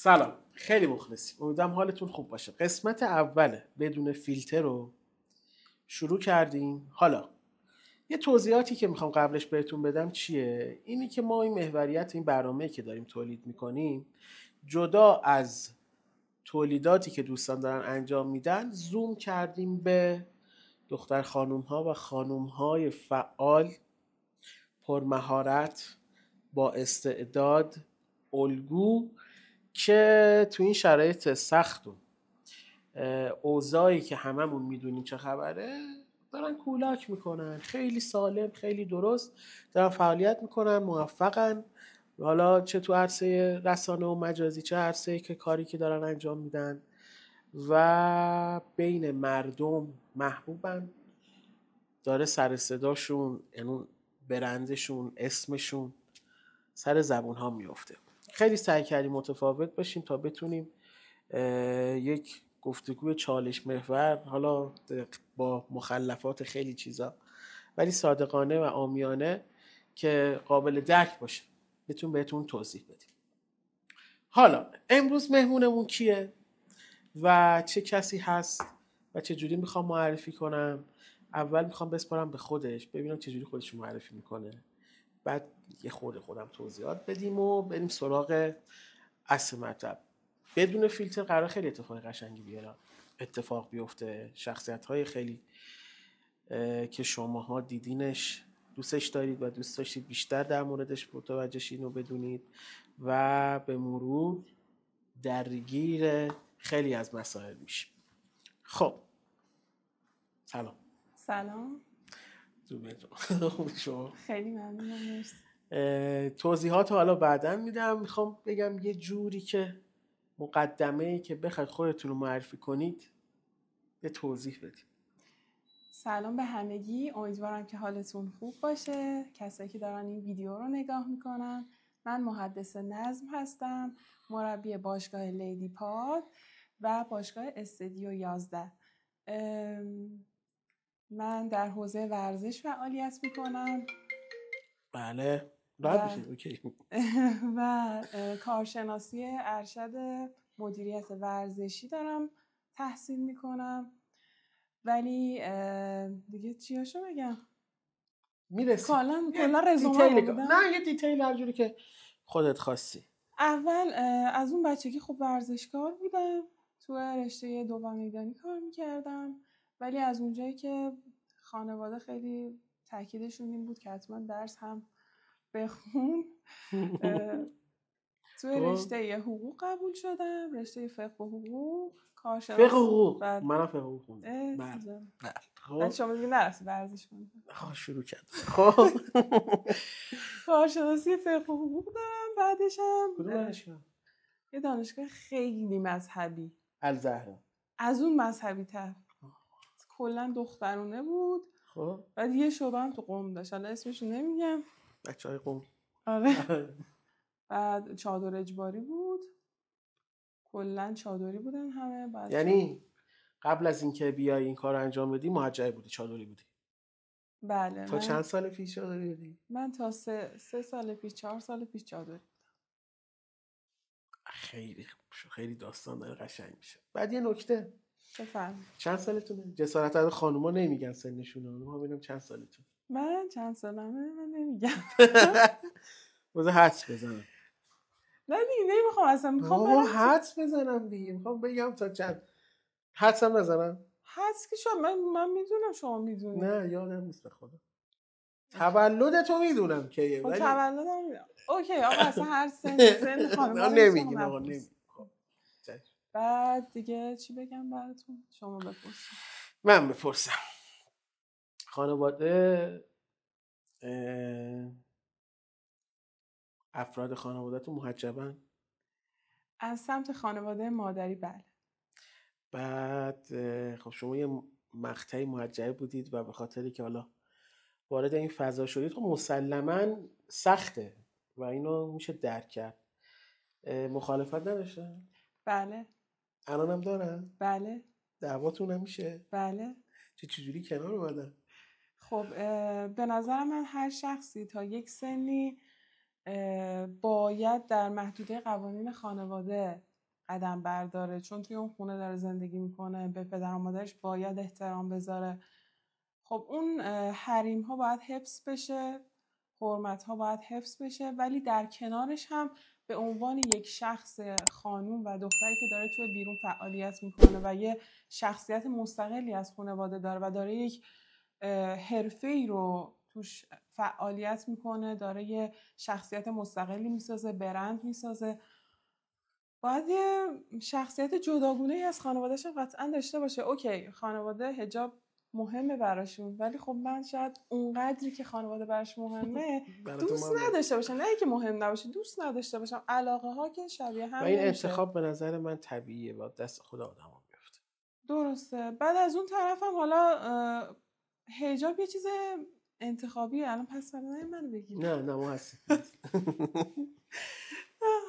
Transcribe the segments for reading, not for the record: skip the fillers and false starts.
سلام، خیلی مخلصیم. امیدوارم حالتون خوب باشه. قسمت اول بدون فیلتر رو شروع کردیم. حالا یه توضیحاتی که میخوام قبلش بهتون بدم چیه؟ اینی که ما این محوریت این برنامه‌ای که داریم تولید میکنیم جدا از تولیداتی که دوستان دارن انجام میدن زوم کردیم به دختر خانوم ها و خانوم های فعال، پرمهارت، با استعداد، الگو، که تو این شرایط سخت و اوضاعی که هممون میدونیم چه خبره دارن کولاک میکنن، خیلی سالم، خیلی درست دارن فعالیت میکنن، موفقن. حالا چه تو عرصه رسانه و مجازی، چه عرصه که کاری که دارن انجام میدن و بین مردم محبوبن. داره سر صداشون، یعنی برندشون، اسمشون سر زبون ها میفته. خیلی سعی کردیم متفاوت باشیم تا بتونیم یک گفتگوی چالش محور، حالا با مخلفات خیلی چیزا، ولی صادقانه و عامیانه که قابل درک باشه بتون بهتون توضیح بدیم. حالا امروز مهمونمون کیه و چه کسی هست و چه جوری میخوام معرفی کنم؟ اول میخوام بسپارم به خودش، ببینم چه جوری خودش معرفی میکنه، بعد یه خودم توضیحات بدیم و بریم سراغ اصل مطلب. بدون فیلتر قرار خیلی اتفاق قشنگی اتفاق بیفته. شخصیت‌های خیلی که شماها دیدینش، دوستش دارید و دوست داشتید بیشتر در موردش متوجه شید و بدونید و به مرور درگیر خیلی از مسائل میشیم. خب سلام. شما خیلی ممنونم. مرسی. توضیحات حالا بعداً میدم. میخوام بگم یه جوری که مقدمه‌ای که بخواید خودتون رو معرفی کنید یه توضیح بدید. سلام به همگی، امیدوارم که حالتون خوب باشه. کسایی که دارن این ویدیو رو نگاه میکنن، من محدث نظم هستم، مربی باشگاه لیدی پاد و باشگاه استدیو 11. من در حوزه ورزش فعالیت میکنم. بله، و کارشناسی ارشد مدیریت ورزشی دارم تحصیل میکنم. ولی دیگه چیاشو بگم؟ میرسی کلا رزومه بودم. نه، یه دیتیل هر جوری که خودت خواستی. اول از اون بچگی خوب ورزشکار بودم، تو رشته دوم میدانی کار میکردم، ولی از اونجایی که خانواده خیلی تاکیدشون این بود که حتما درس هم بخون، تو رشته حقوق قبول شدم، رشته فقه و حقوق، کارشناسی. فقه و حقوق؟ منم فقه و حقوق خوندم. بله. خب شما دیگه نرفتی ورزش کنید. شروع کرد. خب کارشناسی فقه و حقوق دارم. بعدش هم کدوم دانشگاه؟ یه دانشگاه خیلی مذهبی، الزهرا. از اون مذهبی تر، کلا دخترونه بود. خب بعد یه شعبه هم تو قم داشت، حالا اسمش رو نمیگم. بچهای قم. آره. بعد چادر اجباری بود، کلا چادری بودن همه. بعد یعنی قبل از اینکه بیای این کار انجام بدی محجب بودی، چادری بودی؟ بله. تا چند سال پیش چادری بودی؟ من تا 3 سال پیش، 4 سال پیش چادری. خیلی داستان داره قشنگ میشه. بعد یه نکته، بفرمایید. چند سالتونه؟ جسارت از خانوما نمیگن سنشون رو، ما ببینم چند سالتون. من چند سالمه من نمیگم. بذار حدس بزنم. نه دیگه نمیخوام، اصلا میخوام حدس بزنم دیگه، میخوام بگم تا چند. حدسم نزنم. حدس که شما من میدونم شما میدونی. نه یادم نیست به خدا. تولدتو میدونم کیه ولی تولدم میدونم. اوکی آقا، اصلا هر سن خانم نمیگیم آقا، نمیگیم. بعد دیگه چی بگم براتون؟ شما بپرسید. من بپرسم. خانواده، افراد خانواده‌تون محجبن؟ از سمت خانواده مادری بله. بعد خب شما یه مقطعی محجب بودید و به خاطری که حالا وارد این فضا شدید، خب مسلماً سخته و اینو میشه درک کرد. مخالفت نداشتن؟ بله. الان هم دارن؟ بله. دعواتون نمیشه؟ بله. چجوری کنار اومدن؟ خب به نظر من هر شخصی تا یک سنی باید در محدوده قوانین خانواده قدم برداره، چون توی اون خونه داره زندگی میکنه، به پدر و مادرش باید احترام بذاره. خب اون حریم ها باید حفظ بشه، حرمت ها باید حفظ بشه، ولی در کنارش هم به عنوان یک شخص خانوم و دختری که داره توی بیرون فعالیت میکنه و یه شخصیت مستقلی از خانواده داره و داره یک حرفه‌ای رو توش فعالیت میکنه، داره یه شخصیت مستقلی میسازه، برند میسازه، باید یه شخصیت جداگونه‌ای از خانواده‌اش قطعا داشته باشه. اوکی خانواده حجاب مهمه براشون، ولی خب من شاید اونقدری که خانواده براش مهمه دوست نداشته باشم. نه اینکه مهم نباشه، دوست نداشته باشم. علاقه ها که شبیه هم و این نمیشه. انتخاب به نظر من طبیعیه، با دست خود آدم‌ها بیفته. درسته. بعد از اون طرف هم حالا حجاب یه چیز انتخابیه. الان پس منو بگید. نه ما هستیم.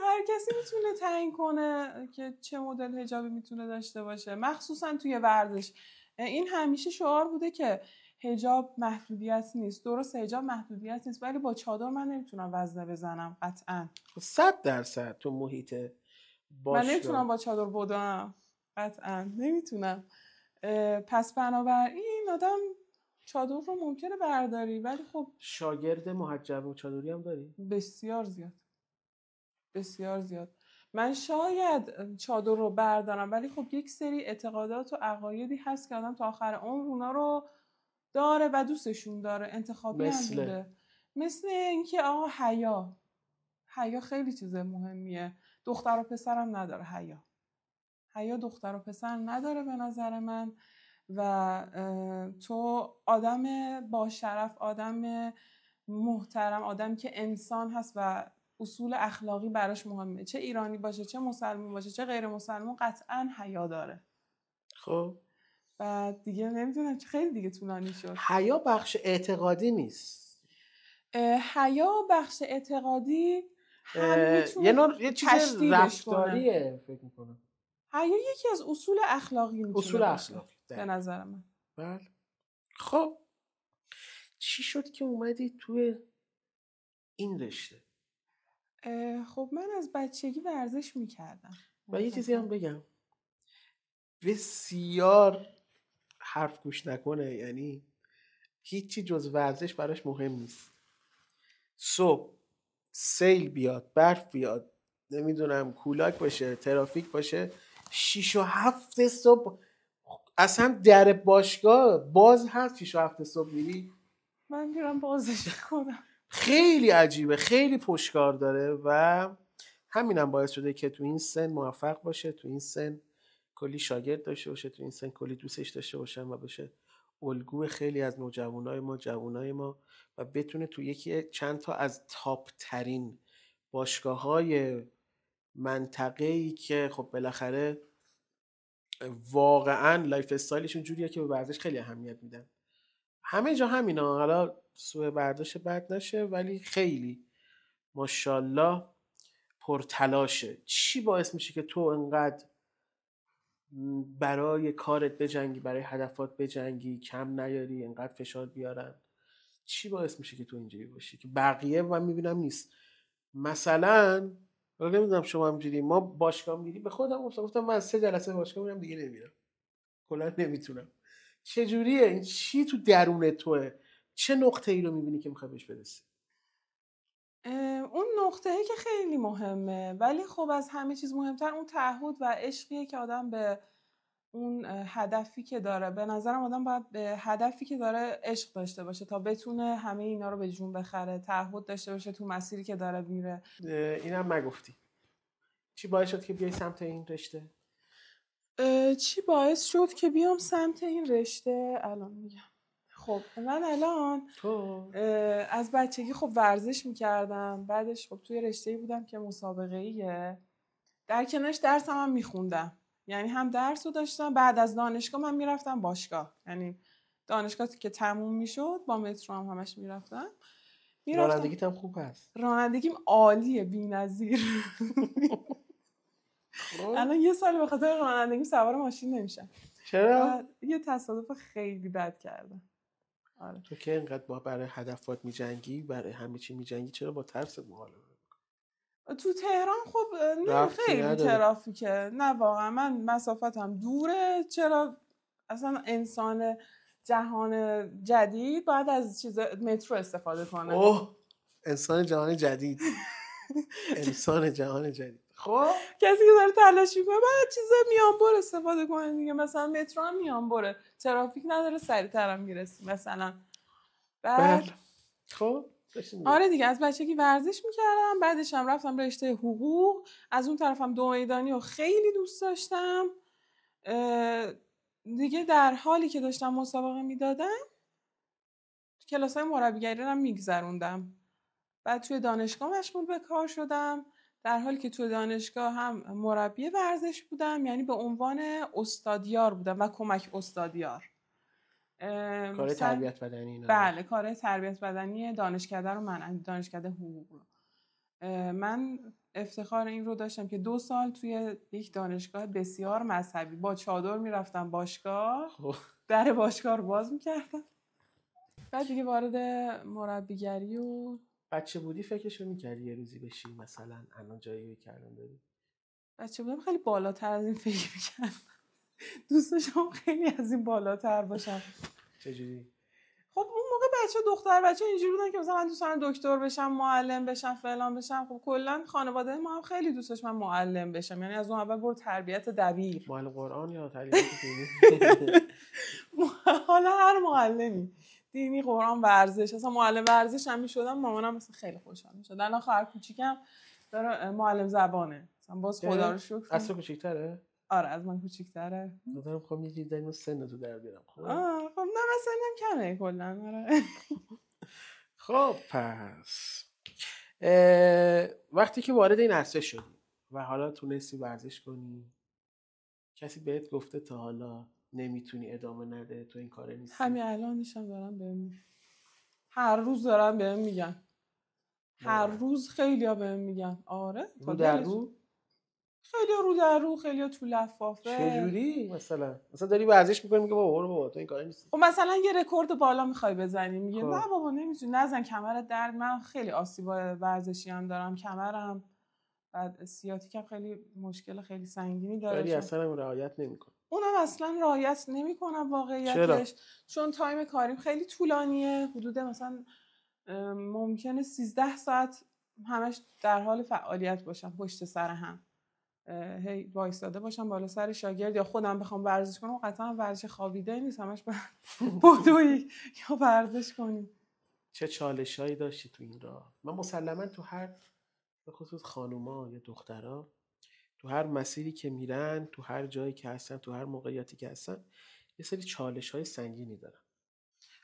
هر کسی میتونه تعیین کنه که چه مدل حجابی میتونه داشته باشه، مخصوصا توی ورزش. این همیشه شعار بوده که حجاب محدودیت نیست. درست حجاب محدودیت نیست، ولی با چادر من نمیتونم وزنه بزنم قطعا. 100% تو محیط من نمیتونم با چادر بدوم، قطعا نمیتونم. پس بنابراین آدم چادر رو ممکنه برداری، ولی خب شاگرد محجب و چادری هم داری؟ بسیار زیاد، بسیار زیاد. من شاید چادر رو بردارم، ولی خب یک سری اعتقادات و عقایدی هست که آدم تا آخر عمر اونا رو داره و دوستشون داره، انتخابی هم بوده. مثل اینکه آقا حیا خیلی چیز مهمیه. دختر و پسرم نداره حیا دختر و پسر نداره به نظر من. و تو آدم با شرف، آدم محترم، آدم که انسان هست و اصول اخلاقی براش مهمه، چه ایرانی باشه، چه مسلمان باشه، چه غیر مسلمان، قطعا حیا داره. خب بعد دیگه نمیدونم، چه خیلی دیگه طولانی شد. حیا بخش اعتقادی نیست. حیا بخش اعتقادی هم میتونه یه چیز رفتاریه فکر میکنم. حیا یکی از اصول اخلاقی میتونه باشه به نظر من. بله. خب چی شد که اومدی توی این رشته؟ خب من از بچگی ورزش میکردم و یه چیزی هم بگم، بسیار حرف گوش نکنه، یعنی هیچی جز ورزش براش مهم نیست. صبح سیل بیاد، برف بیاد، نمیدونم کولاک باشه، ترافیک باشه، 6 و 7 صبح اصلا در باشگاه باز هست، 6 و 7 صبح میری؟ من میرم بازش کنم. خیلی عجیبه، خیلی پشتکار داره و همینم باعث شده که تو این سن موفق باشه، تو این سن کلی شاگرد داشته باشه، تو این سن کلی دوستش داشته باشن و بشه الگوی خیلی از نوجوانای ما، جوانای ما، و بتونه تو یکی چند تا از تاپ ترین باشگاه‌های منطقه‌ای که خب بالاخره واقعا لایف استایلشون جوریه که به ورزش خیلی اهمیت میدن. همه جا همینا، حالا سوء برداشت بد نشه، ولی خیلی ماشاءالله پرتلاشه. چی باعث میشه که تو انقدر برای کارت بجنگی، برای هدفات بجنگی، کم نیاری، انقدر فشار بیارن؟ چی باعث میشه که تو اینجوری باشی که بقیه من میبینم نیست؟ مثلا نمیدونم شما همجوری، ما باشگاه میریم، به خودم گفتم من 3 جلسه باشگاه میرم دیگه نمیرم، کلا نمیتونم. چجوریه این؟ چی تو درون توه؟ چه نقطه ای رو میبینی که میخوای بهش برسی؟ اون نقطه‌ای که خیلی مهمه، ولی خب از همه چیز مهمتر اون تعهد و عشقیه که آدم به اون هدفی که داره. به نظرم آدم باید به هدفی که داره عشق داشته باشه تا بتونه همه اینا رو به جون بخره، تعهد داشته باشه تو مسیری که داره میره. اینم نگفتی. چی باعث شد که بیای سمت این رشته؟ چی باعث شد که بیام سمت این رشته؟ الان میگم. خب من الان از بچگی خب ورزش میکردم، بعدش خب توی رشته‌ای بودم که مسابقه‌ایه، در کنارش درسم هم میخوندم، یعنی هم درس رو داشتم. بعد از دانشگاه من میرفتم باشگاه، یعنی دانشگاه که تموم میشد با مترو هم همش میرفتم. رانندگیت هم خوب هست؟ رانندگیم عالیه، بی‌نظیر. الان 1 سال به خاطر رانندگی سوار ماشین نمیشم. چرا؟ یه تصادف خیلی بد کردم. آره. تو که اینقدر برای هدفات میجنگی، برای همه چی میجنگی، چرا با ترست مقابله میکنی؟ تو تهران خب خیلی ترافیکه، نه واقعا من مسافتم دوره. چرا اصلا انسان جهان جدید باید از چیز مترو استفاده کنه؟ اوه انسان جهان جدید انسان جهان جدید. خب کسی که داره تلاش میکنه باید چیز میانبر استفاده کنه دیگه. مثلا مترو هم میانبره، ترافیک نداره، سریع‌تر هم میرسی مثلا. بعد خب آره دیگه، از بچگی ورزش میکردم، بعدش هم رفتم رشته حقوق. از اون طرفم دو میدانی رو خیلی دوست داشتم دیگه. در حالی که داشتم مسابقه میدادم کلاسای مربیگری رو میگذروندم. بعد توی دانشگاه مشغول به کار شدم، در حالی که توی دانشگاه هم مربی ورزش بودم، یعنی به عنوان استادیار بودم و کمک استادیار. کار تربیت بدنی اینا. بله کار تربیت بدنی دانشکده رو من دانشکده حقوق رو من افتخار این رو داشتم که 2 سال توی یک دانشگاه بسیار مذهبی با چادر میرفتم باشگاه، در باشگاه رو باز میکردم. بعد دیگه وارد مربیگری و بچه بودی فکرشو میکردی یه روزی بشی مثلا الان جایی که الان داری؟ بچه بودم خیلی بالاتر از این فکر میکردم. دوست داشتم خیلی از این بالاتر باشم. چجوری؟ خب اون موقع دختر بچه اینجوری بودن که مثلا من دوست دارم دکتر بشم، معلم بشم، فلان بشم. خب کلا خانواده ما هم خیلی دوست داشت من معلم بشم، یعنی از اون اول برو تربیت دبیر. معلم قرآن یا تربیت دینی؟ حالا هر معلمی، دینی، قرآن، ورزش. اصلا معلم ورزش هم میشدم مامانم مثلا خیلی خوشحال میشد. الان خواهر کوچیکم داره معلم زبانه، مثلا باز خدا رو شکر. اصلا کوچیک‌تره؟ آره از من کوچیک‌تره. دارم خب یه چیزی در سن تو در بیارم. خب نه مثلا کمه کلا. آره خب پس وقتی که وارد این عرصه شدی و حالا تونستی ورزش کنی، کسی بهت گفته تا حالا نمیتونی ادامه نده، تو این کاره نیستی؟ همین الانش هم دارم بهم هر روز دارم بهم میگن، هر روز خیلی‌ها بهم میگن. آره رو در رو؟ خیلی‌ها رو در رو، خیلی‌ها تو لفافه. چجوری مثلا داری ورزش میکنی میگه بابا تو این کاره نیستی؟ خب مثلا یه رکورد بالا میخوای بزنی، میگه نه بابا نمیتونی، نزن کمرت درد. من خیلی آسیب ورزشی هم دارم، کمرم، بعد سیاتیکم خیلی مشکل خیلی سنگینی داره. ولی اصلا رعایت نمیکنه. اونم اصلا رعایت نمیکنم واقعیتش. چون تایم کاریم خیلی طولانیه، حدود مثلا ممکنه 13 ساعت همش در حال فعالیت باشم پشت سر هم، هی وایساده باشم بالا سر شاگرد، یا خودم بخوام ورزش کنم. قطعا ورزش خوابیده نیست، همش بدوی یا ورزش کنی. چه چالشایی داشتی تو این راه؟ من مسلما تو هر، به خصوص خانوما یا دخترها، تو هر مسیری که میرن، تو هر جایی که هستن، تو هر موقعیتی که هستن، یه سری چالش‌های سنگینی دارن.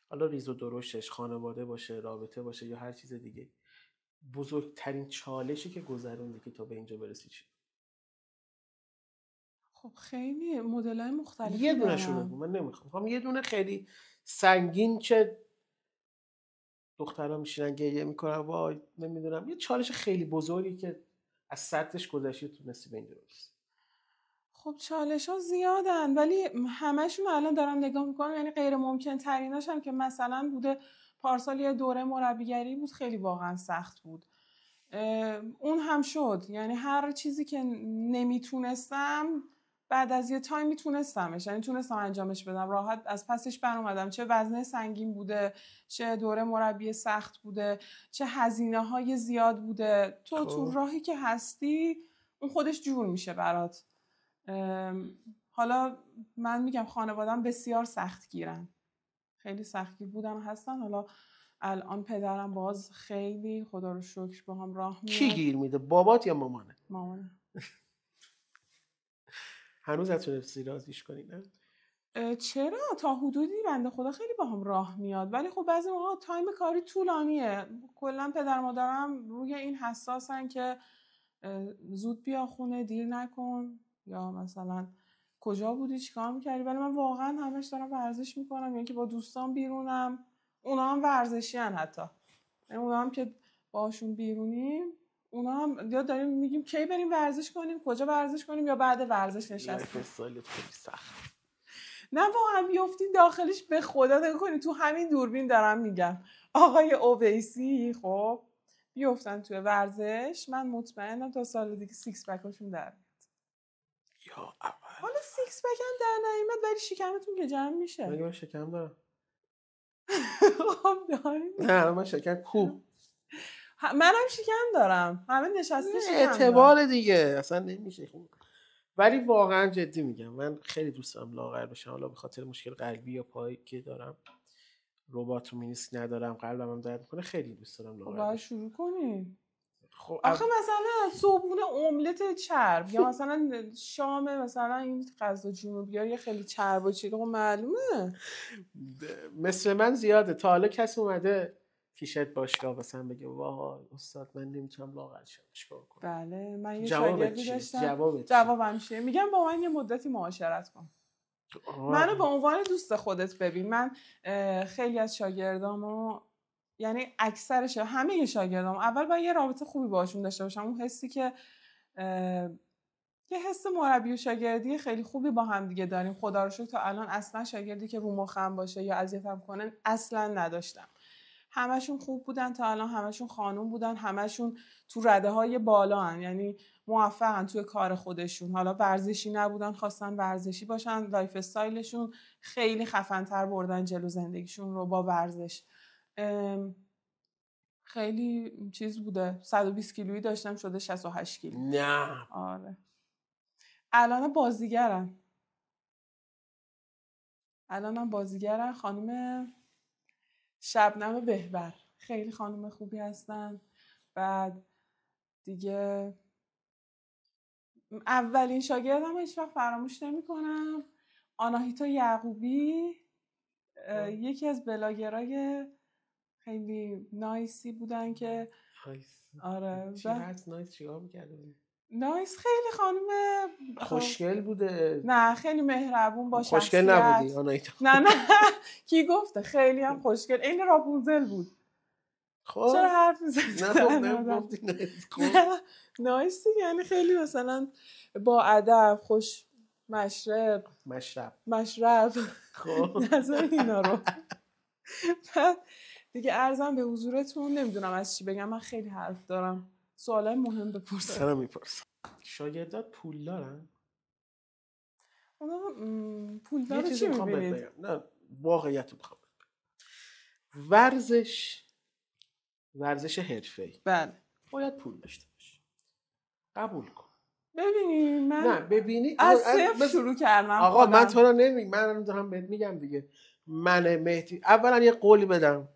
حالا ریز و درشتش خانواده باشه، رابطه باشه یا هر چیز دیگه. بزرگترین چالشی که گذروندی که تا به اینجا برسی چی؟ خب خیلی مدل‌های مختلفی یه دونه‌شو بگو، من نمیخوام یه دونه خیلی سنگین که دخترها میشینن گریه میکنن وای نمیدونم، یه چالش خیلی بزرگی که از سطحش گذشتی تونستی به اینجا برسی. خب چالش ها زیادن، ولی همشون الان دارم نگاه میکنم، یعنی غیر ممکن تریناش هم که مثلا بوده پارسال یه دوره مربیگری بود، خیلی واقعا سخت بود. اون هم شد، یعنی هر چیزی که نمیتونستم بعد از یه تایم میتونستمش، یعنی تونستم انجامش بدم، راحت از پسش برآمدم. چه وزنه سنگین بوده، چه دوره مربی سخت بوده، چه هزینه های زیاد بوده. تو راهی که هستی اون خودش جور میشه برات. حالا من میگم خانوادم بسیار سختگیرن، خیلی سختگیر بودن هستن. حالا الان پدرم باز خیلی خدا رو شکر با هم راه میاد. کی گیر میده، بابات یا مامانه؟ مامانه. هنوز نتونستی راضیش کنی نه؟ چرا تا حدودی بنده خدا خیلی با هم راه میاد، ولی خب بعضی موقع تایم کاری طولانیه. کلا پدر مادرم روی این حساسن که زود بیا خونه، دیر نکن، یا مثلا کجا بودی چیکار میکردی. ولی من واقعا همش دارم ورزش میکنم، یعنی که با دوستان بیرونم، اونا هم ورزشی هن، حتی اونا هم که باشون بیرونیم اونا هم یا داریم میگیم کی بریم ورزش کنیم، کجا ورزش کنیم، یا بعد ورزش نشستیم. سالت خیلی سخت. نه واقعا بیافتین داخلش به خدا نگاه کنی. تو همین دوربین دارم میگم آقای اویسی خب بیفتن توی ورزش، من مطمئنم تا سال دیگه سیکس پکاشون در میاد. یا اول حالا سیکس پک هم در نیامد ولی شکمتون که جمع میشه. مگه من شکم دارم؟ خب داریم. نه من شکم کوب. منم شکم دارم. همه نشسته شکم اعتبار دیگه اصلا نمیشه خوب. ولی واقعا جدی میگم من خیلی دوست دارم لاغر بشم، حالا به خاطر مشکل قلبی یا پایی که دارم، رباتومینیسک ندارم، قلبم هم درد میکنه، خیلی دوست دارم لاغر باید بشم. شروع کنی. خب آخه مثلا صبحونه املت چرب یا مثلا شام مثلا این غذا جنوبی‌ها یه خیلی چرب و چیزا معلومه. مثل من زیاده. تا حالا کسی اومده پیشت باشگاه مثلا بگه واه استاد من نمیتونم لاغر شم چیکار کنم؟ بله من یه شاگردی داشتم. جوابم چیه؟ میگم با من یه مدتی معاشرت کن. منو به عنوان دوست خودت ببین. من خیلی از شاگردامو، یعنی اکثرش، همه شاگردام اول باید یه رابطه خوبی باشون داشته باشم. اون حسی که یه حس مربی و شاگردی خیلی خوبی با هم دیگه داریم. خدا رو شکر تا الان اصلا شاگردی که رو مخم باشه یا اذیتم کنه اصلا نداشتم. همشون خوب بودن تا الان، همشون خانوم بودن، همشون تو رده های بالا هن. یعنی موفقن توی کار خودشون. حالا ورزشی نبودن خواستن ورزشی باشن، لایف استایلشون خیلی خفن‌تر بردن جلو زندگیشون رو با ورزش. خیلی چیز بوده. 120 کیلویی داشتم شده 68 کیلو. نه آره. الانم بازیگرن. خانم شبنم بهبر خیلی خانم خوبی هستن. بعد دیگه اولین شاگردم هیچ وقت فراموش نمی‌کنم، آناهیتا یعقوبی، یکی از بلاگرای خیلی نایسی بودن که آره نایس چیکار می‌کرده؟ نایس خیلی خانم خوشگل بوده. نه خیلی مهربون با شخصیت. خوشگل نبودی آناهیتا؟ نه کی گفته؟ خیلی هم خوشگل، این راپونزل بود. خب چرا حرف میزنی؟ نه گفتی نایس یعنی خیلی مثلا با ادب، خوش مشرب خب نظر اینا رو. بعد دیگه عرضم به حضورتون، نمیدونم از چی بگم، من خیلی حرف دارم. سوالای مهم بپرسم. سلام میپرسم. شاگردات پول دارن؟ اونا پول داره چی میبینید؟ نه واقعیت رو میخوام بگم. ورزش حرفه‌ای بله باید پول داشته باشه. قبول کن. ببینی من نه ببینی از صفر شروع کردم. آقا من تو رو من دارم بهت میگم دیگه. من مهدی اولا یه قولی بدم،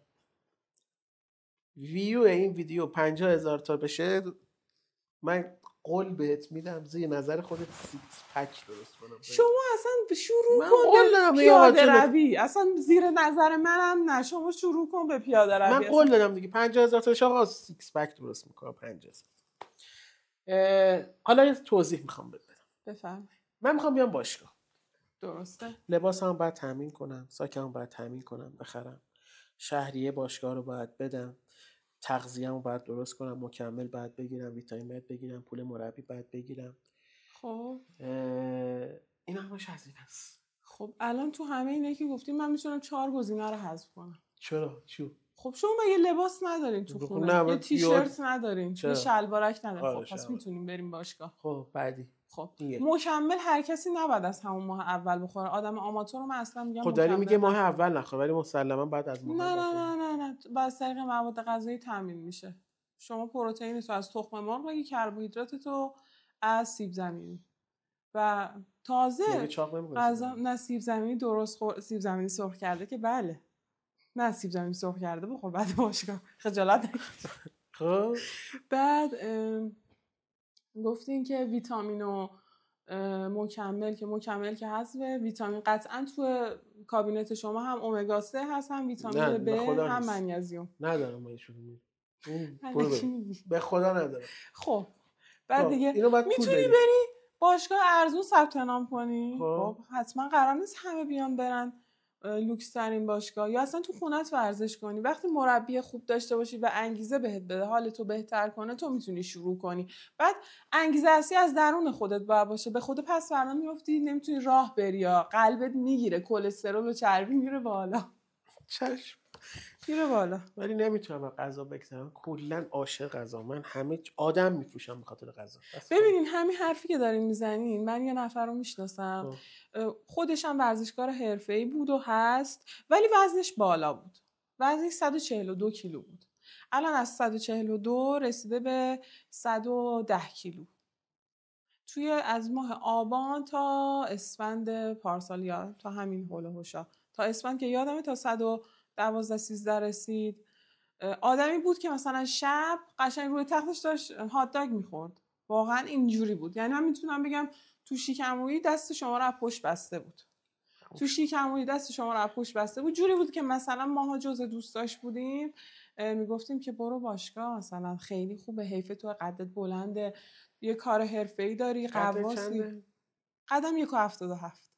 ویو این ویدیو 50,000 تا بشه، من قول بهت میدم زیر نظر خودت سیکس پک درست کنم. شما اصلا شروع کن به پیاده روی. اصلا زیر نظر منم نه. شما شروع کن به پیاده روی. من قول دادم دیگه 50,000 تا بشه آقا سیکس پک درست میکنم. 50,000. حالا یه توضیح میخوام بدم. بفرمایید. من میخوام بیام باشگاه. درسته. لباسم باید تامین کنم، ساکم باید تامین کنم، بخرم. شهریه باشگاه رو باید بدم. تغذیه‌مو باید درست کنم، مکمل باید بگیرم، ویتامین باید بگیرم، پول مربی باید بگیرم. خب اینا همش هزینه است. خب الان تو همه اینا که گفتیم من میتونم 4 گزینه رو حذف کنم. چرا؟ چی؟ خب شما مگه لباس ندارین تو خونه؟ یه تیشرت ندارین؟ یه شلوارک ندارین؟ خب پس میتونیم بریم باشگاه. خب بعدی. خب مکمل هر کسی نباید از همون ماه اول بخوره. آدم آماتور رو من اصلا میگم خب داری میگه ماه اول نخوره ولی مسلما بعد از ماه نه با از طریق مواد غذایی تامین میشه. شما پروتئین تو از تخم مرغ بگی، کربوهیدرات تو از سیب زمینی و تازه غذا. نه سیب زمینی درست سیب زمینی سرخ کرده که بله. نه سیب زمینی سرخ کرده بخور بعد باشگاه. خجالت نکش. خب بعد گفتین که ویتامین و مکمل که هست، ویتامین قطعا تو کابینت شما هم امگا 3 هست، هم ویتامین ب، هم منیزیم. ندارم من ایشون به خدا ندارم. خب بعد دیگه میتونی بری باشگاه ارزون ثبت نام کنی. خب حتما قرار نیست همه بیان برن لوکس ترین باشگاه، یا اصلا تو خونت ورزش کنی. وقتی مربی خوب داشته باشی و انگیزه بهت بده حالتو بهتر کنه، تو میتونی شروع کنی. بعد انگیزه اصلی از درون خودت باشه. به خود پس فردا میافتی نمیتونی راه بری یا قلبت میگیره، کلسترول و چربی میره بالا. چشم میره بالا. ولی نمیتونم از غذا بگذرم. کلا عاشق غذا، من همه آدم میفروشم به خاطر غذا. ببینین همین حرفی که دارین میزنین، من یه نفر رو میشناسم خودش هم ورزشکار حرفه‌ای بود و هست، ولی وزنش بالا بود. وزنش 142 کیلو بود. الان از 142 رسیده به 110 کیلو. توی از ماه آبان تا اسفند پارسال، یا تا همین هول و هوشا، تا اسفند که یادمه تا 112 13 رسید. آدمی بود که مثلا شب قشنگ روی تختش داشت هات داگ میخورد. واقعا اینجوری بود. یعنی من میتونم بگم تو شیکمویی دست شما رو از پشت بسته بود. تو شیکمویی دست شما رو از پشت بسته بود. جوری بود که مثلا ماها جز دوستاش بودیم، میگفتیم که برو باشگاه، مثلا خیلی خوبه، حیف تو قدت بلنده، یه کار حرفه‌ای داری، قواسی. قدم 1.77.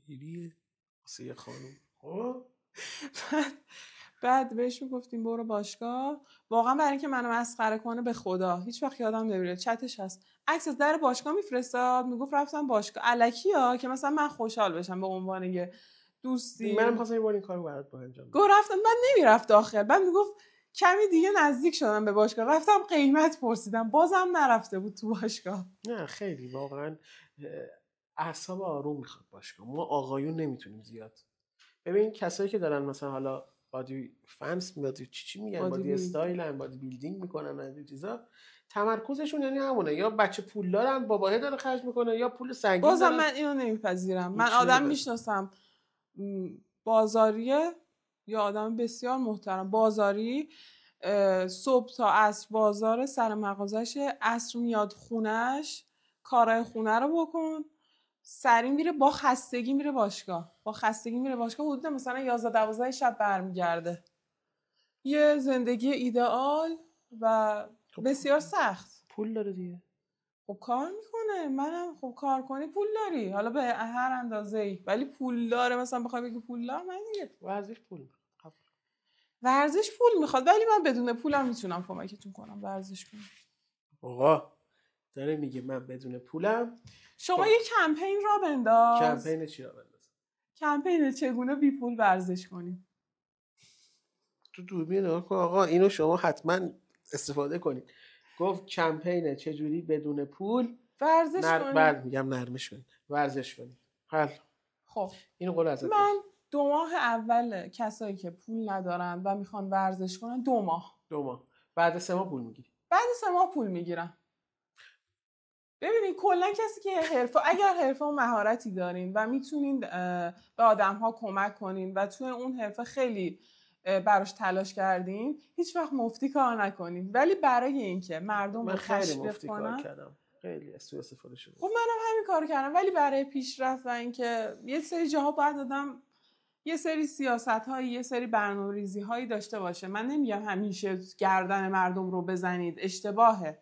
ایریه واسه یه خانم. بعد بهش میگفتیم برو باشگاه. واقعا برای اینکه منو مسخره کنه، به خدا هیچ وقت یادم نمیره، چتش هست، عکس از در باشگاه میفرستاد، میگفت رفتم باشگاه الکیا که مثلا من خوشحال بشم به عنوان یه دوستی. منم خواستم یه بار این کارو برات با انجام بدم. رفتم، من نمیرفت داخل. بعد میگفت کمی دیگه نزدیک شدم به باشگاه، رفتم قیمت پرسیدم، بازم نرفته بود تو باشگاه. نه خیلی واقعا اعصاب آروم میخواد باشگاه. ما آقایون نمیتونیم زیاد. ببین کسایی که دارن مثلا حالا بادی فنس میاد چی میگن، بادی استایلن، بادی بیلدینگ میکنن، این چیزا، تمرکزشون یعنی همونه، یا بچه پول دارن باباه داره خرج میکنه، یا پول سنگین بازم دارن. من اینو نمیپذیرم. من آدم میشناسم بازاریه، یا آدم بسیار محترم بازاری، صبح تا عصر بازار، سر مغازشه، عصر میاد خونش، کارهای خونه رو بکن، سری میره، با خستگی میره باشگاه، حدود مثلا 11-12 شب برمیگرده. یه زندگی ایدئال و بسیار سخت. پول داره دیگه، خب کار میکنه. منم خب کار کنی پول داری، حالا به هر اندازه‌ای، ولی پول داره. مثلا بخوای بگی پول دار، من دیگه ورزش پول میخواد، ولی من بدون پولم میتونم کمکتون کنم ورزش کنم. آقا داره میگه من بدون پولم. شما یه کمپین را بنداز. کمپین چی را بنداز؟ کمپین چگونه بی پول ورزش کنیم. تو دوربین نگاه کن آقا، اینو شما حتما استفاده کنید. گفت کمپین چجوری بدون پول ورزش کنیم. بعد میگم نرمش کنید، ورزش کنید. حل. خب اینو قول ازت. من 2 ماه اول کسایی که پول ندارن و میخوان ورزش کنن 2 ماه. بعد 3 ماه پول میگیری. بعد 3 ماه پول میگیرم. ببینید کلا کسی که اگر حرفه و مهارتی دارین و میتونین به آدم‌ها کمک کنین و توی اون حرفه خیلی براش تلاش کردین، هیچ وقت مفتی کار نکنین. ولی برای اینکه مردم رو تشویق کنن، خیلی استفاده شده. خب منم همین کارو کردم، ولی برای پیشرفت و اینکه یه سری جاها باید آدم یه سری سیاست‌هایی، یه سری برنامه‌ریزی‌هایی داشته باشه. من نمیگم همیشه گردن مردم رو بزنید، اشتباهه.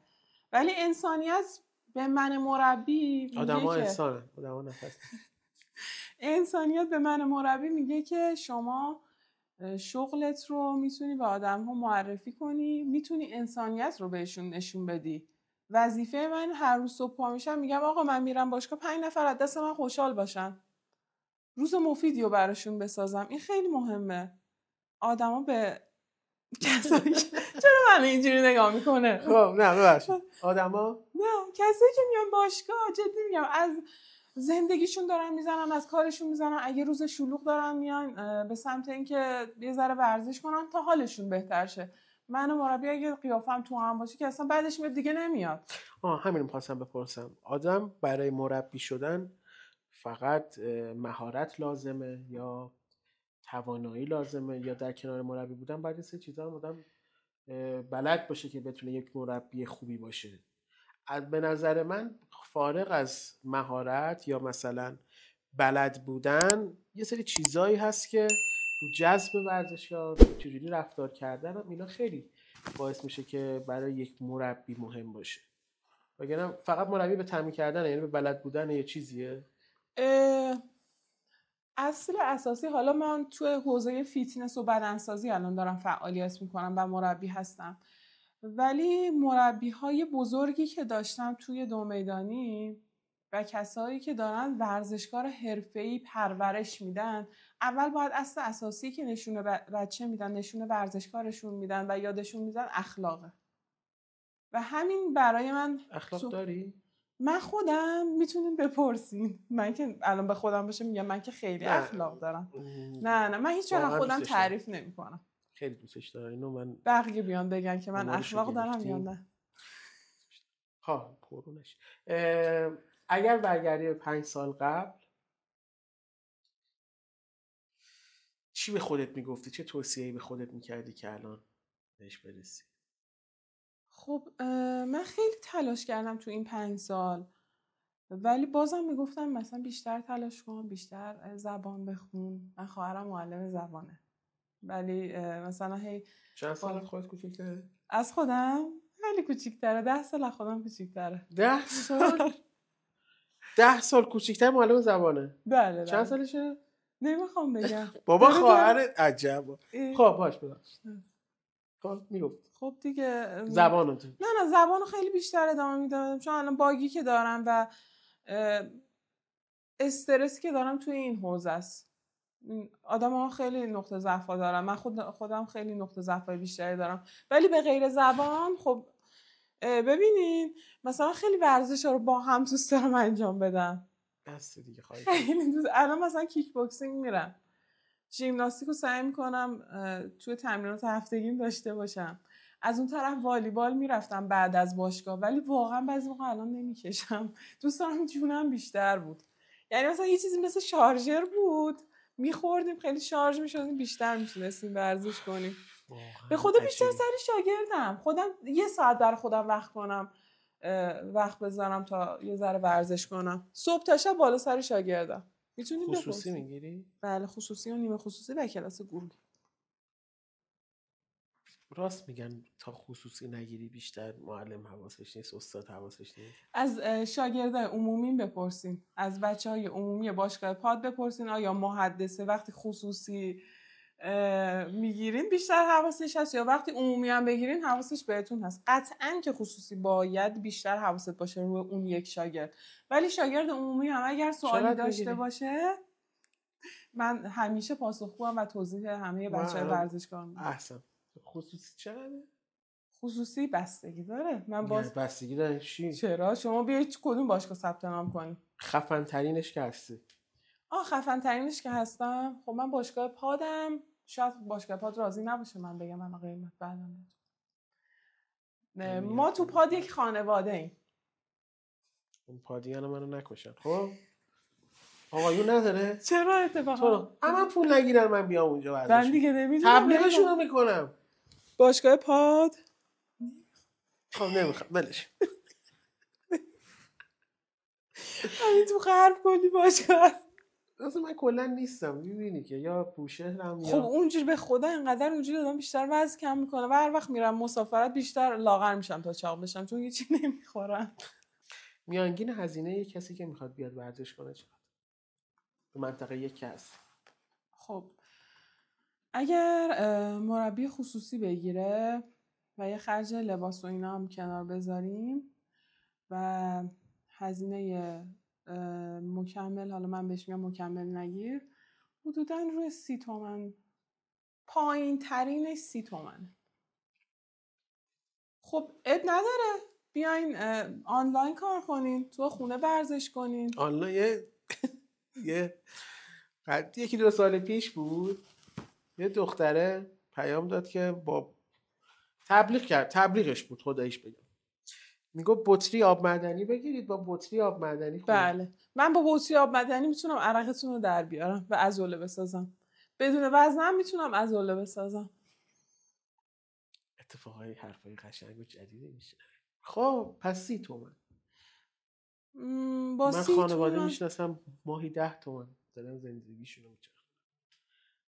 ولی انسانیت به من مربی انسانیت به من مربی میگه که شما شغلت رو میتونی به آدم‌ها معرفی کنی، میتونی انسانیت رو بهشون نشون بدی. وظیفه من هر روز صبح پا میشم میگم آقا من میرم باشگاه 5 نفر از دست من خوشحال باشن، روز مفیدی رو براشون بسازم. این خیلی مهمه. آدما به کسایی چرا من اینجوری نگاه میکنه؟ خب نه ببخشید، آدما نه، کسایی که میان باشگاه، جدی میگم، از زندگیشون دارن میزنن، از کارشون میزنن، اگه روز شلوغ دارن میان به سمت اینکه یه ذره ورزش کنن تا حالشون بهتر شه. من مربی اگه قیافم تو هم باشه که اصلا بعدش میاد دیگه نمیاد. همین می‌خواستم بپرسم، آدم برای مربی شدن فقط مهارت لازمه یا توانایی لازمه، یا در کنار مربی بودن باید سه چیزا هم آدم بلد باشه که بتونه یک مربی خوبی باشه؟ به نظر من فارغ از مهارت یا مثلا بلد بودن، یه سری چیزایی هست که تو جذب ورزشکار، چجوری رفتار کردن، اینا خیلی باعث میشه که برای یک مربی مهم باشه. وگرنه فقط مربی به تامین کردن، یعنی به بلد بودن یه چیزیه. اصل اساسی، حالا من توی حوزه فیتنس و بدنسازی الان دارم فعالیت میکنم و مربی هستم، ولی مربی های بزرگی که داشتم توی دو میدانی و کسایی که دارن ورزشکار حرفه‌ای پرورش میدن، اول باید اصل اساسی که نشونه بچه میدن، نشونه ورزشکارشون میدن و یادشون میدن اخلاقه. و همین برای من اخلاق داری؟ من خودم میتونین بپرسین، من که الان به خودم باشه میگم من که خیلی اخلاق دارم. نه من هیچ وقت خودم تعریف نمیکنم. خیلی دوستش دارم اینو. من بقیه بیان بگن که من اخلاق دارم یا نه. ها قربونش. اگر برگردی به 5 سال قبل چی به خودت میگفتی؟ چه توصیه‌ای به خودت میکردی که الان بهش برسی؟ خب من خیلی تلاش کردم تو این 5 سال، ولی بازم میگفتم مثلا بیشتر تلاش کن، بیشتر زبان بخون. من خواهرم معلم زبانه، ولی مثلا هی چند سال خودت کوچیک‌تره؟ از خودم خیلی کوچیک‌تره. 10 سال از خودم کوچیک‌تره. 10 سال؟ 10 سال کوچیک‌تر معلم زبانه؟ بله. چند سالشه؟ نمیخوام بگم. بابا خواهر عجب. خب باش ببخش. خب میگفت خب دیگه زبانو تو. نه زبانو خیلی بیشتر ادامه میدادم، چون الان باگی که دارم و استرسی که دارم توی این حوزه است. آدم‌ها خیلی نقطه ضعف دارم، من خودم خیلی نقطه ضعف بیشتری دارم، ولی به غیر زبان خب ببینین مثلا خیلی ورزش رو با هم دوست دارم انجام بدم. بس دیگه خیلی دوست. الان مثلا کیک بوکسینگ میرم، ژیمناستیک رو سعی میکنم توی تمرینات هفتگیم داشته باشم. از اون طرف والیبال میرفتم بعد از باشگاه، ولی واقعا بعضی موقع الان نمیکشم. دوست دارم جونم بیشتر بود. یعنی مثلا یه چیزی مثل شارژر بود، میخوردیم خیلی شارژ میشدیم، بیشتر میتونستیم ورزش کنیم. به خدا بیشتر سر شاگردم. خودم 1 ساعت برای خودم وقت کنم، وقت بذارم تا یه ذره ورزش کنم. صبح تا شب بالا سر شاگردم. میتونید خصوصی میگیری؟ بله خصوصی و نیمه خصوصی و کلاس گروهی. راست میگن تا خصوصی نگیری بیشتر معلم حواسش نیست، استاد حواسش نیست. از شاگردای عمومی بپرسین، از بچهای عمومی باشگاه پاد بپرسین آیا محدثه وقتی خصوصی میگیرین بیشتر حواسش هست یا وقتی عمومی هم بگیرین حواسش بهتون هست. قطعاً که خصوصی باید بیشتر حواست باشه روی اون یک شاگرد، ولی شاگرد عمومی هم اگر سوالی داشته باشه من همیشه پاسخگوام و توضیح همه بچه‌های ورزشکار میدم. احسن. خصوصی چقدره؟ خصوصی بستگی داره. من باز بستگی داره چی؟ چرا؟ شما بیاید کدوم باشگاه ثبت نام کنی؟ خفن ترینش که هستی؟ خفن ترینش که هستم. خب من باشگاه پادم. شاید باشگاه پاد راضی نباشه من بگم من قیمت بعدم. ما تو پاد یک خانواده ایم. اون پادیان منو نکشن. خب آقایون نداره؟ چرا اتفاقا؟ اما پول نگیرن من بیام اونجا ورزش. من دیگه نمیدونم. تبلیغشون رو میکنم. باشگاه پاد. خب نمیخوام ولش. همین تو غرب کلی باشگاه. اصلا من کلا نیستم، میبینی که یا بوشهرم یا خب اونجوری به خدا اینقدر اونجوری دادم بیشتر وزن کم میکنه و هر وقت میرم مسافرت بیشتر لاغر میشم تا چاق بشم چون هیچی نمیخورم. میانگین هزینه یک کسی که میخواد بیاد ورزش کنه چقدر؟ تو منطقه یک کس. خب اگر مربی خصوصی بگیره و یه خرج لباس و اینا هم کنار بذاریم و هزینه مکمل، حالا من بهش میگم مکمل نگیر، حدوداً روی 30 تومن، پایین ترینش 30 تومن. خب اب نداره بیاین آنلاین کار کنین، تو خونه ورزش کنین. آنلاین یکی 2 سال پیش بود یه دختره پیام داد که با تبلیغش بود خداییش بگم، میگو بطری آب معدنی بگیرید با بطری آب معدنی خونه. بله من با بطری آب معدنی میتونم عرقتون رو در بیارم و عضله بسازم، بدون وزنم میتونم عضله بسازم. اتفاقای حرفای قشنگ و جدیدی میشه. خب پس 30 تومن. با من 30 خانواده تومن میشناسم ماهی 10 تومن دارن زندگیشونو میچرخونن،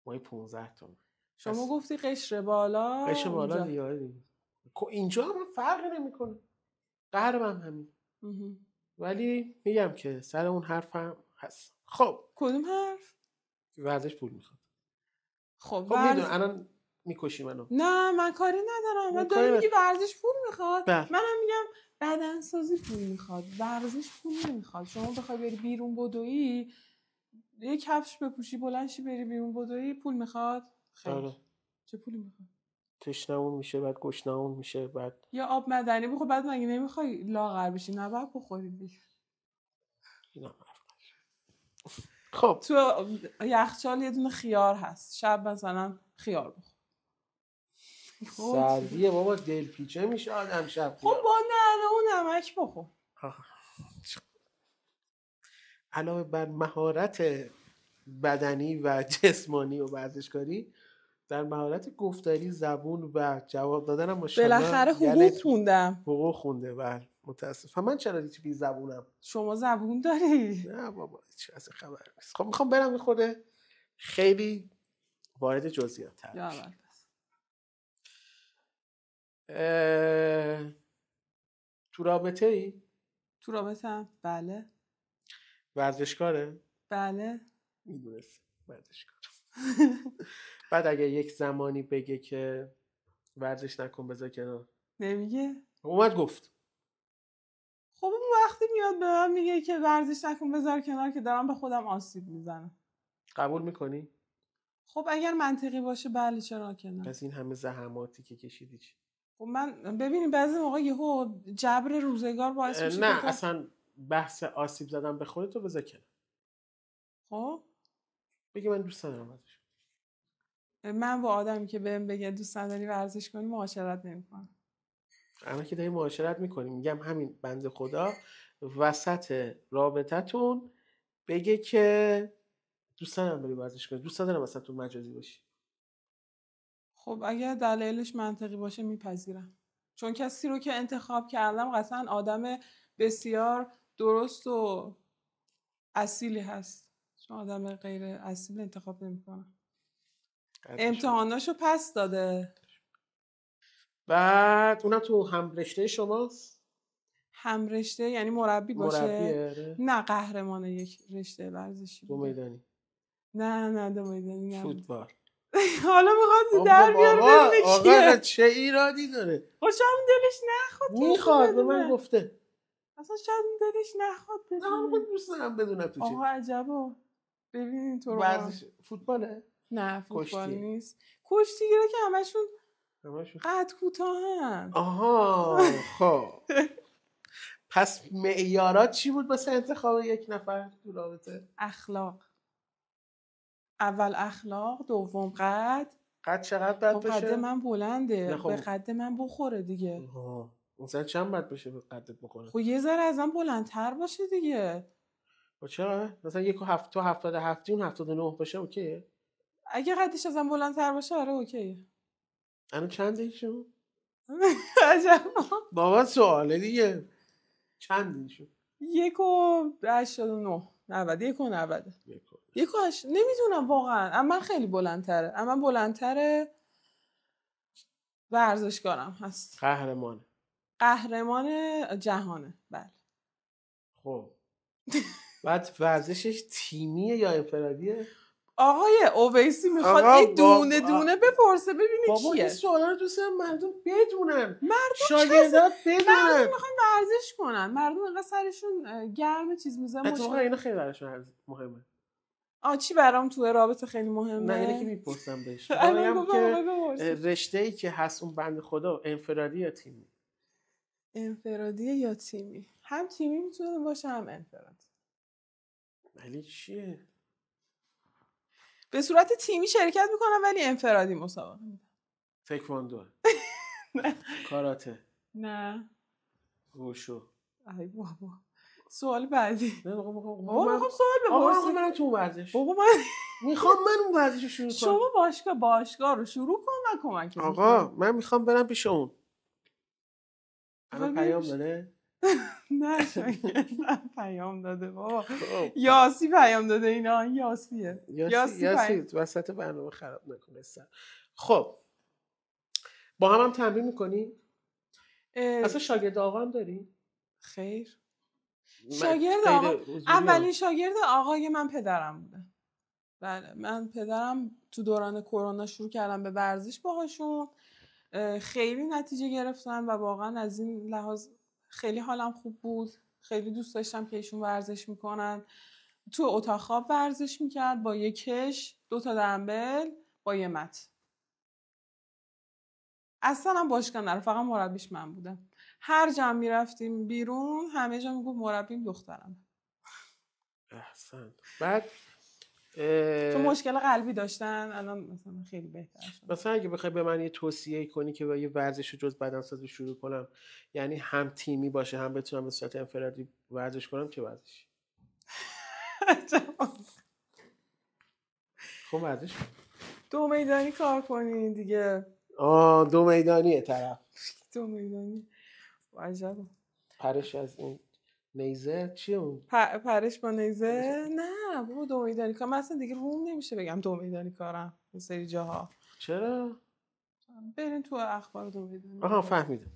ماهی 15 تومن. شما گفتی قشر بالا. قشر بالا دیگه اینجا هم فرقی نمیکنه، قهرم همین. ولی میگم که سر اون حرفم هست. خب کدوم حرف؟ ورزش پول میخواد. خب میدونم الان میکشی منو. نه من کاری ندارم. من کاری داری میگی ورزش پول میخواد. بله. منم میگم بدنسازی پول میخواد، ورزش پول نمیخواد. شما بخوای بری بیرون بدویی، یه کفش بپوشی بلند شی بری بیرون بدویی، پول میخواد؟ خیر. آره. چه پولی میخواد؟ تشنمون میشه، بعد گشنمون میشه، بعد یا آب معدنی بخور. بعد مگه نمیخوای لاغر بشی؟ نباید بخوری دیگه. اینا خب تو یخچال یه دونه خیار هست، شب مثلا خیار بخور. سردیه بابا، دلپیچه میشه آدم شب. خب با نعنا و نمک بخور. علاوه بر مهارت بدنی و جسمانی و ورزشکاری، در مهارت گفتاری، زبون و جواب دادن هم ماشاءالله بالاخره حقوق خوندم. حقوق خونده. بله متاسفم. من چرا هیچ بی زبونم؟ شما زبون داری؟ نه بابا چه از خبر نیست. خب میخوام برم میخوره خیلی وارد جزئیات تر. تو رابطه ای؟ تو رابطه هم؟ بله. ورزشکاره؟ بله. میدونست ورزشکار. بعد اگه یک زمانی بگه که ورزش نکن بذار کنار، نمیگه؟ اومد گفت. خب اون وقتی میاد به من میگه که ورزش نکن بذار کنار که دارم به خودم آسیب میزنم، قبول میکنی؟ خب اگر منطقی باشه بله، چرا که نه. پس این همه زحماتی که کشیدی چی؟ خب من ببینیم بعضی موقع یهو جبر روزگار باعث میشه نه اصلا بحث آسیب زدن به خودتو بذار کنار. خب بگی من دوست ندارم ورزش. من با آدمی که بهم بگه دوست نداری ورزش کنی معاشرت نمیکنم. اما که داری معاشرت میکنی، میگم همین بنده خدا وسط رابطتون بگه که دوست ندارم بری ورزش کنی، دوست ندارم مثلا تو مجازی باشی. خب اگر دلیلش منطقی باشه میپذیرم، چون کسی رو که انتخاب کردم قطعا آدم بسیار درست و اصیلی هست، چون آدم غیر اصیل انتخاب نمیکنم. امتحاناشو پس داده. بعد اونم تو هم رشته شماست؟ هم رشته یعنی مربی باشه؟ مربیه؟ نه قهرمان یک رشته ورزشی دو بوده. میدانی؟ نه دو میدانی نبود. فوتبال. حالا میخواد در بیار ببینه کیه. آقا چه ایرادی داره؟ خوشم دلش نخواد میخواد، به من گفته. اصلا شاید دلش نخواد بدونه. نه من دوست دارم بدونم تو چه. آقا عجبا. ببینین تو رو ورزش فوتباله؟ نه فوتبال کشتی نیست. کشتیگیره که همشون همشون قد کوتاهن. آها خب پس معیارات چی بود واسه انتخاب یک نفر تو رابطه؟ اخلاق. اول اخلاق، دوم قد. قد چقدر باید خب باشه؟ قد من بلنده، خب. به قد من بخوره دیگه. مثلا چند باید باشه به قدت بخوره؟ خب یه ذره ازم بلندتر باشه دیگه. خب چرا؟ مثلا یک تو 77 اون 79 باشه اوکیه؟ اگه قدش ازم بلندتر باشه آره اوکیه. الان چنده ایشون؟ عجبا. بابا سواله دیگه. چند ایشون؟ 1.89 90 1.90 نمیدونم واقعا. اما خیلی بلندتره. اما بلندتره. ورزشکارم هست. قهرمان جهانه. بله. خب بعد ورزشش تیمیه یا انفرادیه؟ آقای اویسی میخواد این دونه دونه بپرسه ببینه کیه. بابا این سوالا رو دوست دارم مردم بدونن. شاگردات بدونن. مردم میخوان ورزش کنن. مردم انقدر سرشون گرم چیز میزنه. اتفاقا اینا خیلی براشون مهمه. چی برام تو رابطه خیلی مهمه؟ نه اینه که میپرسم بهش. میگم که رشته‌ای که هست اون بنده خدا انفرادی یا تیمی؟ انفرادی یا تیمی؟ هم تیمی میتونه باشه هم انفرادی. ولی چیه؟ به صورت تیمی شرکت میکنم ولی انفرادی مسابقه میدم. تکواندو؟ کاراته؟ نه. ووشو؟ ای بابا. سوال بعدی. نه بابا میخوام سوال بپرسم. آقا من تو ورزش. بابا من میخوام من اون ورزش رو شروع کنم. شما باشگاه رو شروع کن من کمک میکنم. آقا من میخوام برم پیش اون. الان پیام داده؟ نه پیام داده بابا. یاسی پیام داده. اینا یاسیه. یاسی وسط برنامه خراب نکنه. خب با هم تمرین میکنی؟ اصلا شاگرد آقا هم داری؟ خیر. شاگرد آقا اولین شاگرد آقای من پدرم بوده. بله من پدرم تو دوران کرونا شروع کردم به ورزش باهاشون، خیلی نتیجه گرفتن و واقعا از این لحاظ خیلی حالم خوب بود. خیلی دوست داشتم که ایشون ورزش میکنن. تو اتاق خواب ورزش میکرد با یک کش، 2 تا دنبل، با یه مت. اصلا هم باشگاه نره، فقط مربیش من بودم. هر جا میرفتیم بیرون همه جا میگفت مربیم دخترم. احسن. بعد چون مشکل قلبی داشتن، الان مثلا خیلی بهتر شد. مثلا اگه بخوای به من یه توصیه کنی که با یه ورزش جز بدنسازی شروع کنم، یعنی هم تیمی باشه هم بتونم به صورت انفرادی ورزش کنم، چه ورزشی؟ خب ورزش 2 میدانی کار کنین دیگه. 2 میدانیه طرف. 2 میدانی عجب. پرش از این نیزه چیه اون؟ پرش با نیزه؟ نه بابا 2 میدانی کار. من اصلا دیگه روم نمیشه بگم 2 میدانی کارم یه سری جاها. چرا؟ برین تو اخبار 2 میدانی. آها فهمیدم.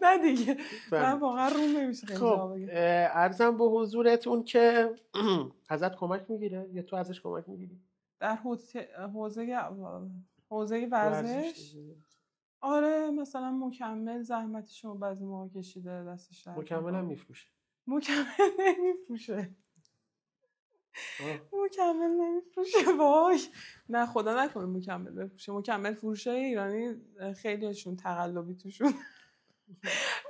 نه دیگه من واقعا روم نمیشه خیلی جاها خب بگم. عرضم به حضورتون که ازت کمک میگیره یا تو ازش کمک میگیری؟ در حوزه ورزش؟ آره مثلا مکمل زحمتشون بعضی موقع کشیده دستش درد. مکمل هم میفروشه؟ مکمل نمیفروشه. مکمل نمیفروشه وای. نه خدا نکنه مکمل بفروشه. مکمل فروشه ایرانی خیلیشون تقلبی توشون.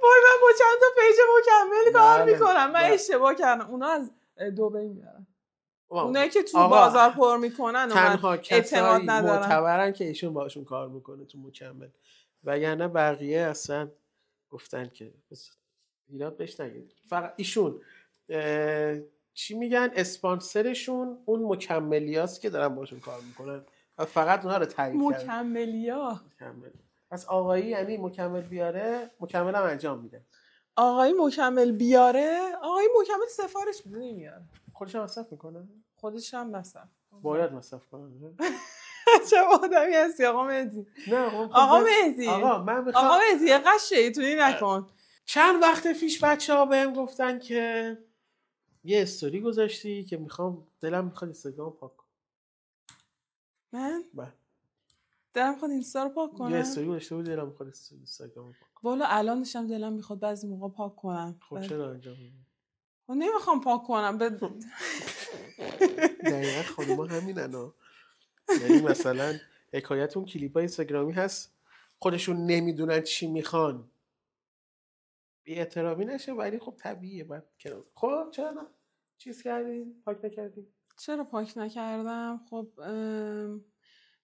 وای من با چند تا پیج مکمل کار میکنم. من اشتباه کردم. اونا از دبی میارن. اونایی که تو بازار پر میکنن تنها اعتماد ندارن. معتبرن که ایشون باشون کار میکنه تو مکمل، وگرنه بقیه اصلا گفتن که ایراد بهش نگید. فقط ایشون چی میگن اسپانسرشون اون مکملیاست که دارن باشون کار میکنن و فقط اونها رو تایید کردن. مکملیا. پس آقایی یعنی مکمل بیاره مکمل هم انجام میده. آقایی مکمل بیاره، آقایی مکمل سفارش میده نمیاره. خودش هم مصرف میکنه؟ خودش هم مصرف. باید مصرف کنه. چه آدمی هستی آقا مهدی؟ نه آقا مهدی. آقا مهدی یه قش شیطونی نکن. چند وقت پیش بچه‌ها بهم گفتن که یه استوری گذاشتی که دلم میخواد اینستاگرام پاک کنم. من؟ بله. دلم میخواد اینستا رو پاک کنم. یه استوری گذاشته بود دلم میخواد اینستاگرام پاک کنم. والا الانش هم دلم میخواد بعضی موقع پاک کنم. خب چرا انجام میدی؟ نمیخوام پاک کنم. دقیقاً خانوما همینن. یعنی مثلا حکایت اون کلیپای اینستاگرامی هست خودشون نمیدونن چی میخوان، بی احترامی نشه ولی خب طبیعیه. بعد خب چرا چیز کردی؟ پاک نکردی؟ چرا پاک نکردم؟ خب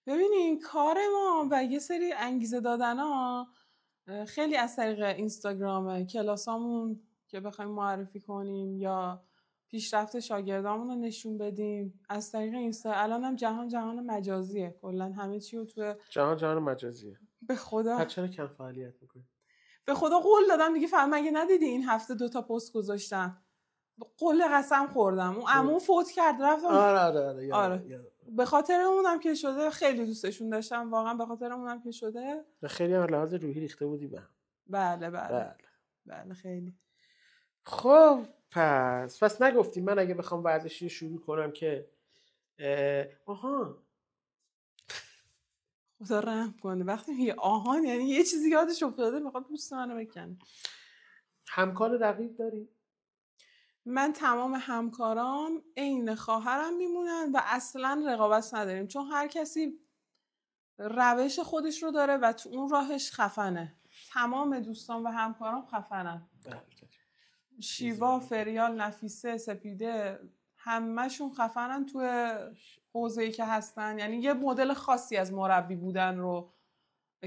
ببینین کار ما و یه سری انگیزه دادن ها خیلی از طریق اینستاگرامه. کلاسامون که بخوایم معرفی کنیم یا پیشرفت شاگردامون رو نشون بدیم از طریق اینستا. الان هم جهان مجازیه، کلا همه چی رو تو جهان مجازیه. به خدا پس چرا کم فعالیت میکنی؟ به خدا قول دادم دیگه. مگه ندیدی این هفته 2 تا پست گذاشتم؟ قول قسم خوردم. اون عمو فوت کرد رفتم. آره. به خاطر اونم که شده خیلی دوستشون داشتم واقعا. به خاطر اونم که شده خیلی هم لحاظ روحی ریخته بودی به هم. بله خیلی. خب پس نگفتی من اگه بخوام ورزشی شروع کنم که خدا رحم کنه وقتی میگه آهان یعنی یه چیزی یادش افتاده میخواد پوست منو بکنه. همکار رقیب داری؟ من تمام همکارام عین خواهرم میمونن و اصلا رقابت نداریم چون هر کسی روش خودش رو داره و تو اون راهش خفنه. تمام دوستان و همکارام خفنن. شیوا، فریال، نفیسه، سپیده همه‌شون خفنن تو حوزه‌ای که هستن. یعنی یه مدل خاصی از مربی بودن رو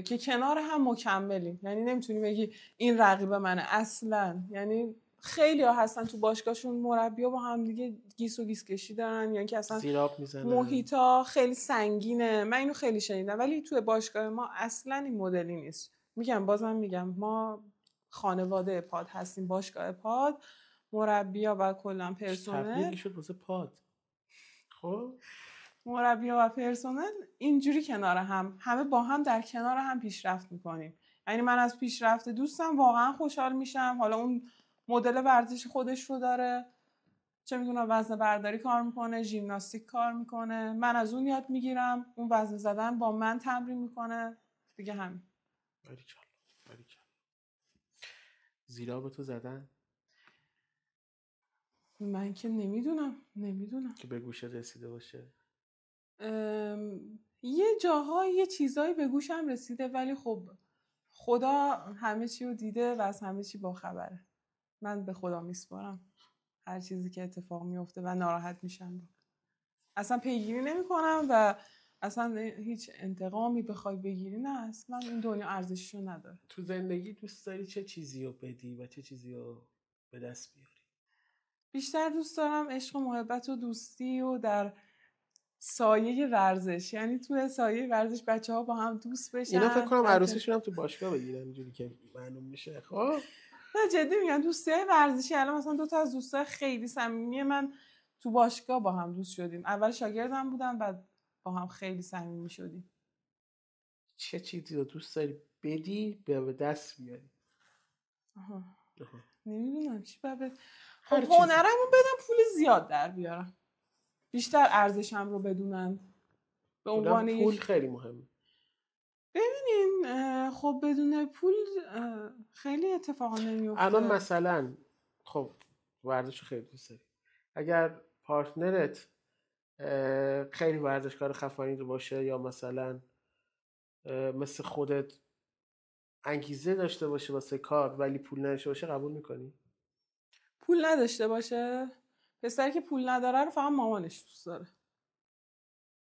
که کنار هم مکملیم. یعنی نمیتونی بگی این رقیب منه اصلا. یعنی خیلی ها هستن تو باشگاهشون مربی‌ها با هم دیگه گیس و گیس کشی دارن، یعنی که اصلا زیراب میزنن، محیطا خیلی سنگینه. من اینو خیلی شنیدم ولی تو باشگاه ما اصلا این مدلی نیست. بازم میگم ما خانواده پاد هستیم. باشگاه پاد مربی‌ها و کلا پرسنل تبلیغی شد واسه پاد. خب مربی‌ها و پرسنل اینجوری کنار هم همه با هم در کنار هم پیشرفت میکنیم. یعنی من از پیشرفت دوستم واقعا خوشحال میشم. حالا اون مدل ورزش خودش رو داره چه میدونم وزن برداری کار میکنه، ژیمناستیک کار میکنه، من از اون یاد میگیرم، اون وزن زدن با من تمرین میکنه دیگه. همین. باریکلا. زیرا به تو زدن؟ من که نمیدونم که به گوشت رسیده باشه. یه جاهای یه چیزایی به گوشم رسیده، ولی خب خدا همه چی رو دیده و از همه چی باخبره. من به خدا میسپارم هر چیزی که اتفاق میفته و ناراحت میشم اصلا پیگیری نمی کنم و اصلا هیچ انتقامی بخوای بگیری نه، اصلا این دنیا ارزششو نداره. تو زندگی دوست داری چه چیزی رو بدی و چه چیزی رو به دست بیاری؟ بیشتر دوست دارم عشق و محبت و دوستی و در سایه ورزش، یعنی توی سایه ورزش بچه‌ها با هم دوست بشن. اینا فکر کنم عروسیشون هم تو باشگاه بگیرن اینجوری که معلوم میشه. خب نه جدی میگم، دوستی‌های ورزشی. الان مثلا 2 تا از دوستای خیلی صمیمی من تو باشگاه با هم دوست شدیم. اول شاگردم بودن، بعد با هم خیلی صمیمی شدیم. چه چیزی رو دوست داری بدی به دست بیاری؟ نمیدونم چی خب هر هنرمو بدم پول زیاد در بیارم، بیشتر ارزشم رو بدونن. به عنوان پول خیلی مهمه. ببینین خب بدون پول خیلی اتفاقا نمیفته. الان مثلا خب ورزش خیلی دوست داری، اگر پارتنرت خیلی ورزشکار خفنی رو باشه یا مثلا مثل خودت انگیزه داشته باشه واسه کار ولی پول نداشته باشه، قبول میکنی؟ پول نداشته باشه؟ پسری که پول نداره رو فقط مامانش دوست داره.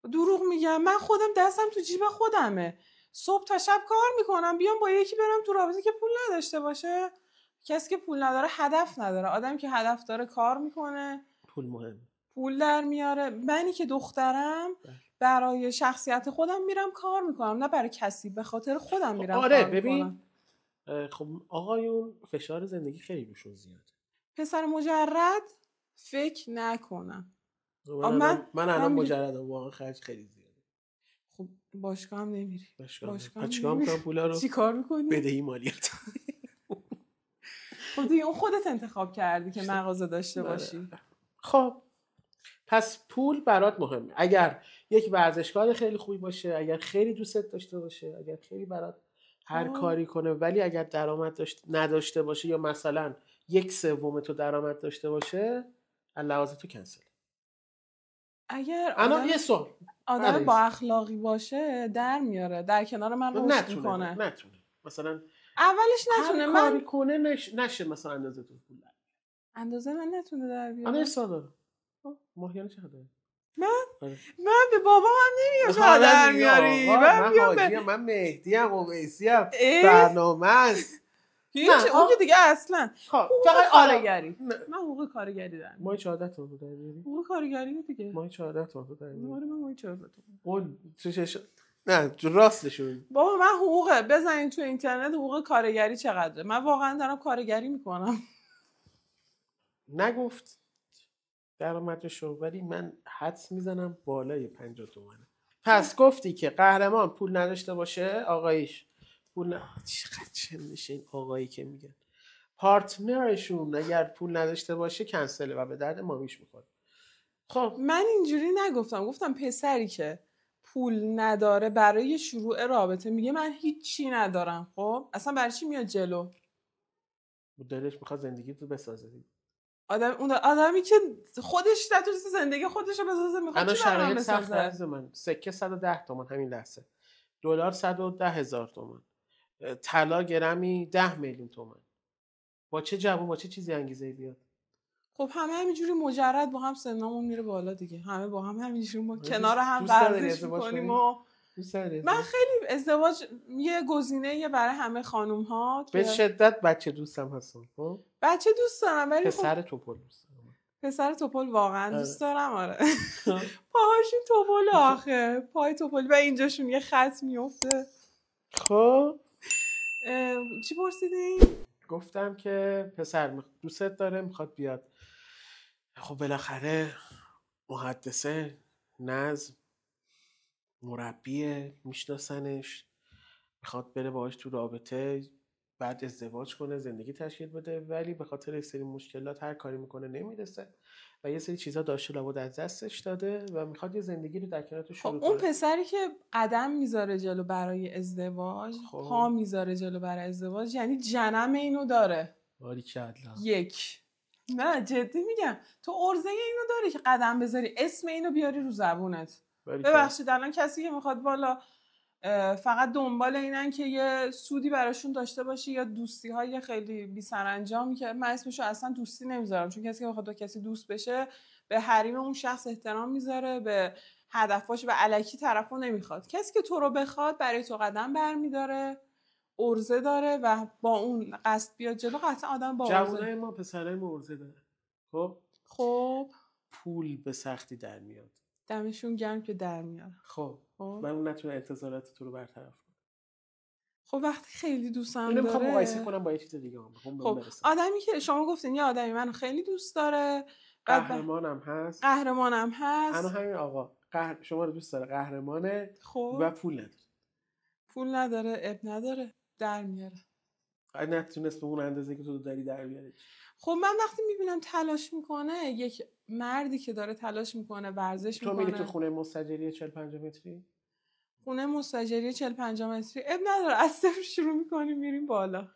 دروغ میگم، من خودم دستم تو جیب خودمه، صبح تا شب کار میکنم، بیام با یکی برم تو رابطه که پول نداشته باشه؟ کسی که پول نداره هدف نداره. آدم که هدف داره کار میکنه، پول مهم، پول در میاره. منی که دخترم برای شخصیت خودم میرم کار میکنم، نه برای کسی، به خاطر خودم میرم آره کار میکنم. خب آقایون فشار زندگی خیلی روشون زیاده. پسر مجرد فکر نکنم. من الان مجردم، واقعا خرج خیلی زیاده. خب باشگاه هم نمیری. باشگاه چیکار میکنم پولا رو؟ چیکار میکنی؟ بدهی مالیات. خب دیگه اون خودت انتخاب کردی که مغازه داشته باشی. خب پس پول برات مهمه. اگر یک ورزشکار خیلی خوبی باشه، اگر خیلی دوستت داشته باشه، اگر خیلی برات هر کاری کنه، ولی اگر درآمد نداشته باشه یا مثلا 1/3 تو درآمد داشته باشه، لحاظ تو کنسل. اگر آدم با اخلاقی باشه در میاره، در کنار من رشد میکنه. نتونه مثلا اولش نتونه کاری کنه نشه مثلا اندازه تو پول اندازه من نتونه در بیاره. من حساب ماهیانه چقدر؟ من به بابا من نمیام شما در میاری. من مهدی ام اویسی برنامه است. اون که دیگه اصلا فقط کارگری. من حقوق کارگری دارم. ماهی 14 تومن رو در میاری؟ حقوق کارگری دیگه. ماهی 14 تومن رو در میاری؟ آره من ماهی 14 تومن. اون نه راستشون. بابا من حقوق بزنین تو اینترنت حقوق کارگری چقدره. من واقعا دارم کارگری میکنم. نگفت درآمدشو، ولی من حدس میزنم بالای 50 تومنه. پس گفتی که قهرمان پول نداشته باشه، آقایش پول چقدر چه میشه این آقایی که میگن پارتنرشون اگر پول نداشته باشه کنسله و به درد مامیش میخوره. خب من اینجوری نگفتم، گفتم پسری که پول نداره برای شروع رابطه میگه من هیچی ندارم، خب اصلا برای چی میاد جلو؟ دلش میخواد زندگی تو بسازه. آدمی که خودش نتونسته زندگی خودش رو بسازه میخواد چی برای من بسازه؟ من سکه 110 تومن همین لحظه، دلار 110,000 تومن، طلا گرمی 10 میلیون تومن. با چه جواب با چه چیزی انگیزه بیاد؟ خب همینجوری مجرد با هم سنمون میره بالا دیگه، همه با هم همینجوری ما کنار هم ورزش میکنیم و من خیلی ازدواج یه گزینه برای همه خانوم ها. به شدت بچه دوستم هستم. خب بچه دوست دارم ولی پسر توپل دوست دارم. پسر توپل واقعا دوست دارم. آره پاهاشون توپل آخه، پای توپل و اینجاشون یه خط میفته. خب چی پرسیدین؟ گفتم که پسر دوستت داره میخواد بیاد. خب بالاخره محدثه، نظم، مربیه، میشناسنش، میخواد بره باهاش تو رابطه، بعد ازدواج کنه، زندگی تشکیل بده، ولی به خاطر یه سری مشکلات هر کاری میکنه نمیرسه و یه سری چیزا داشته لابد از دستش داده و میخواد یه زندگی رو در کنار تو خب شروع اون کنه. پسری که قدم میذاره جلو برای ازدواج، خب پا میذاره جلو برای ازدواج، یعنی جنم اینو داره. باریکلا. یک، نه جدی میگم، تو عرضه اینو داری که قدم بذاری، اسم اینو بیاری رو زبونت. باریکلا. ببخشید الان کسی که میخواد والا فقط دنبال اینن که یه سودی براشون داشته باشی یا دوستی های خیلی بی سرانجامی که من اسمشو اصلا دوستی نمیذارم، چون کسی که بخواد با کسی دوست بشه به حریم اون شخص احترام میذاره، به هدفاش و الکی طرفو نمیخواد. کسی که تو رو بخواد برای تو قدم برمیداره، عرضه داره و با اون قصد بیاد جلو، قطعا آدم با عرضه. جوانای ما پسرای ما عرضه داره. خب پول به سختی در میاد. دمشون گرم که در میاره. خب خب من اون نتونه انتظارات تو رو برطرف کنم. خب وقتی خیلی دوستم اینو میخوام داره، مقایسه کنم با یه چیز دیگه هم. خب آدمی که شما گفتین یه آدمی منو خیلی دوست داره، قهرمانم هست. قهرمانم هست. همین آقا شما رو دوست داره، قهرمانه خب و پول نداره. پول نداره، اب نداره، در میاره. نتونست به اون اندازه که تو داری در بیاره. خب من وقتی میبینم تلاش میکنه، یک مردی که داره تلاش میکنه، ورزش تو میکنه. میری تو خونه مستاجری 40-50 متری؟ خونه مستاجری 40-50 متری اب نداره، از صفر شروع میکنیم میریم بالا.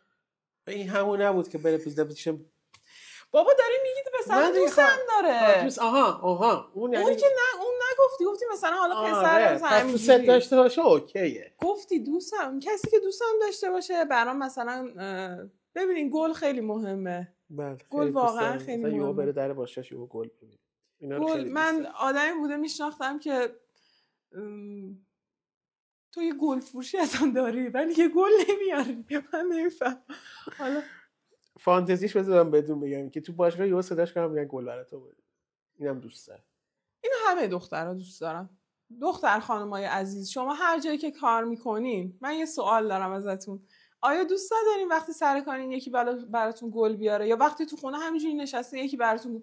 این همون نبود که بره پرزنتیشن. بابا داری میگی مثلا دوستم داره. دوست آها اون یعنی اون که نه، اون نگفتی مثلا حالا پسر مثلا پس تو ست داشته باشه اوکیه. گفتی دوستم، کسی که دوستم داشته باشه برام مثلا ببینین گل خیلی مهمه. بله گل واقعا خیلی مهمه. یهو بره در باشش یهو گل ببین. گل من آدمی بوده میشناختم که تو یه گل فروشی اصلا داری ولی یه گل نمیاری. من نمیفهم. حالا فانتزیش بذارم بدون بگم که تو باشگاه یهو صداش کنم میگن گل برات بود. اینم دوست دارم. اینو همه دخترها دوست دارن. دختر خانمای عزیز، شما هر جایی که کار میکنین، من یه سوال دارم ازتون. آیا دوست ندارین وقتی سر کارین یکی براتون گل بیاره، یا وقتی تو خونه همینجوری نشسته یکی براتون؟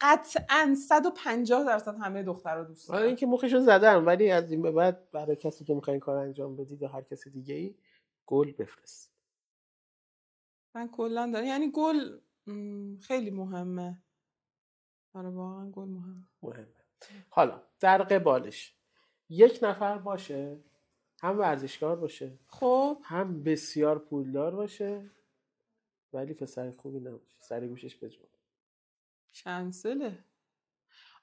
قطعاً 150% همه دخترها دوست دارن. این که مخشو زدم، ولی از این به بعد برای کسی که میخواین کار انجام بدید یا هر کسی دیگه ای گل بفرست. من کلا دارم، یعنی گل خیلی مهمه. آره واقعا گل مهمه. حالا در قبالش یک نفر باشه، هم ورزشکار باشه، خب هم بسیار پولدار باشه، ولی پسر خوبی نباشه، سر گوشش بجنبه. کنسله.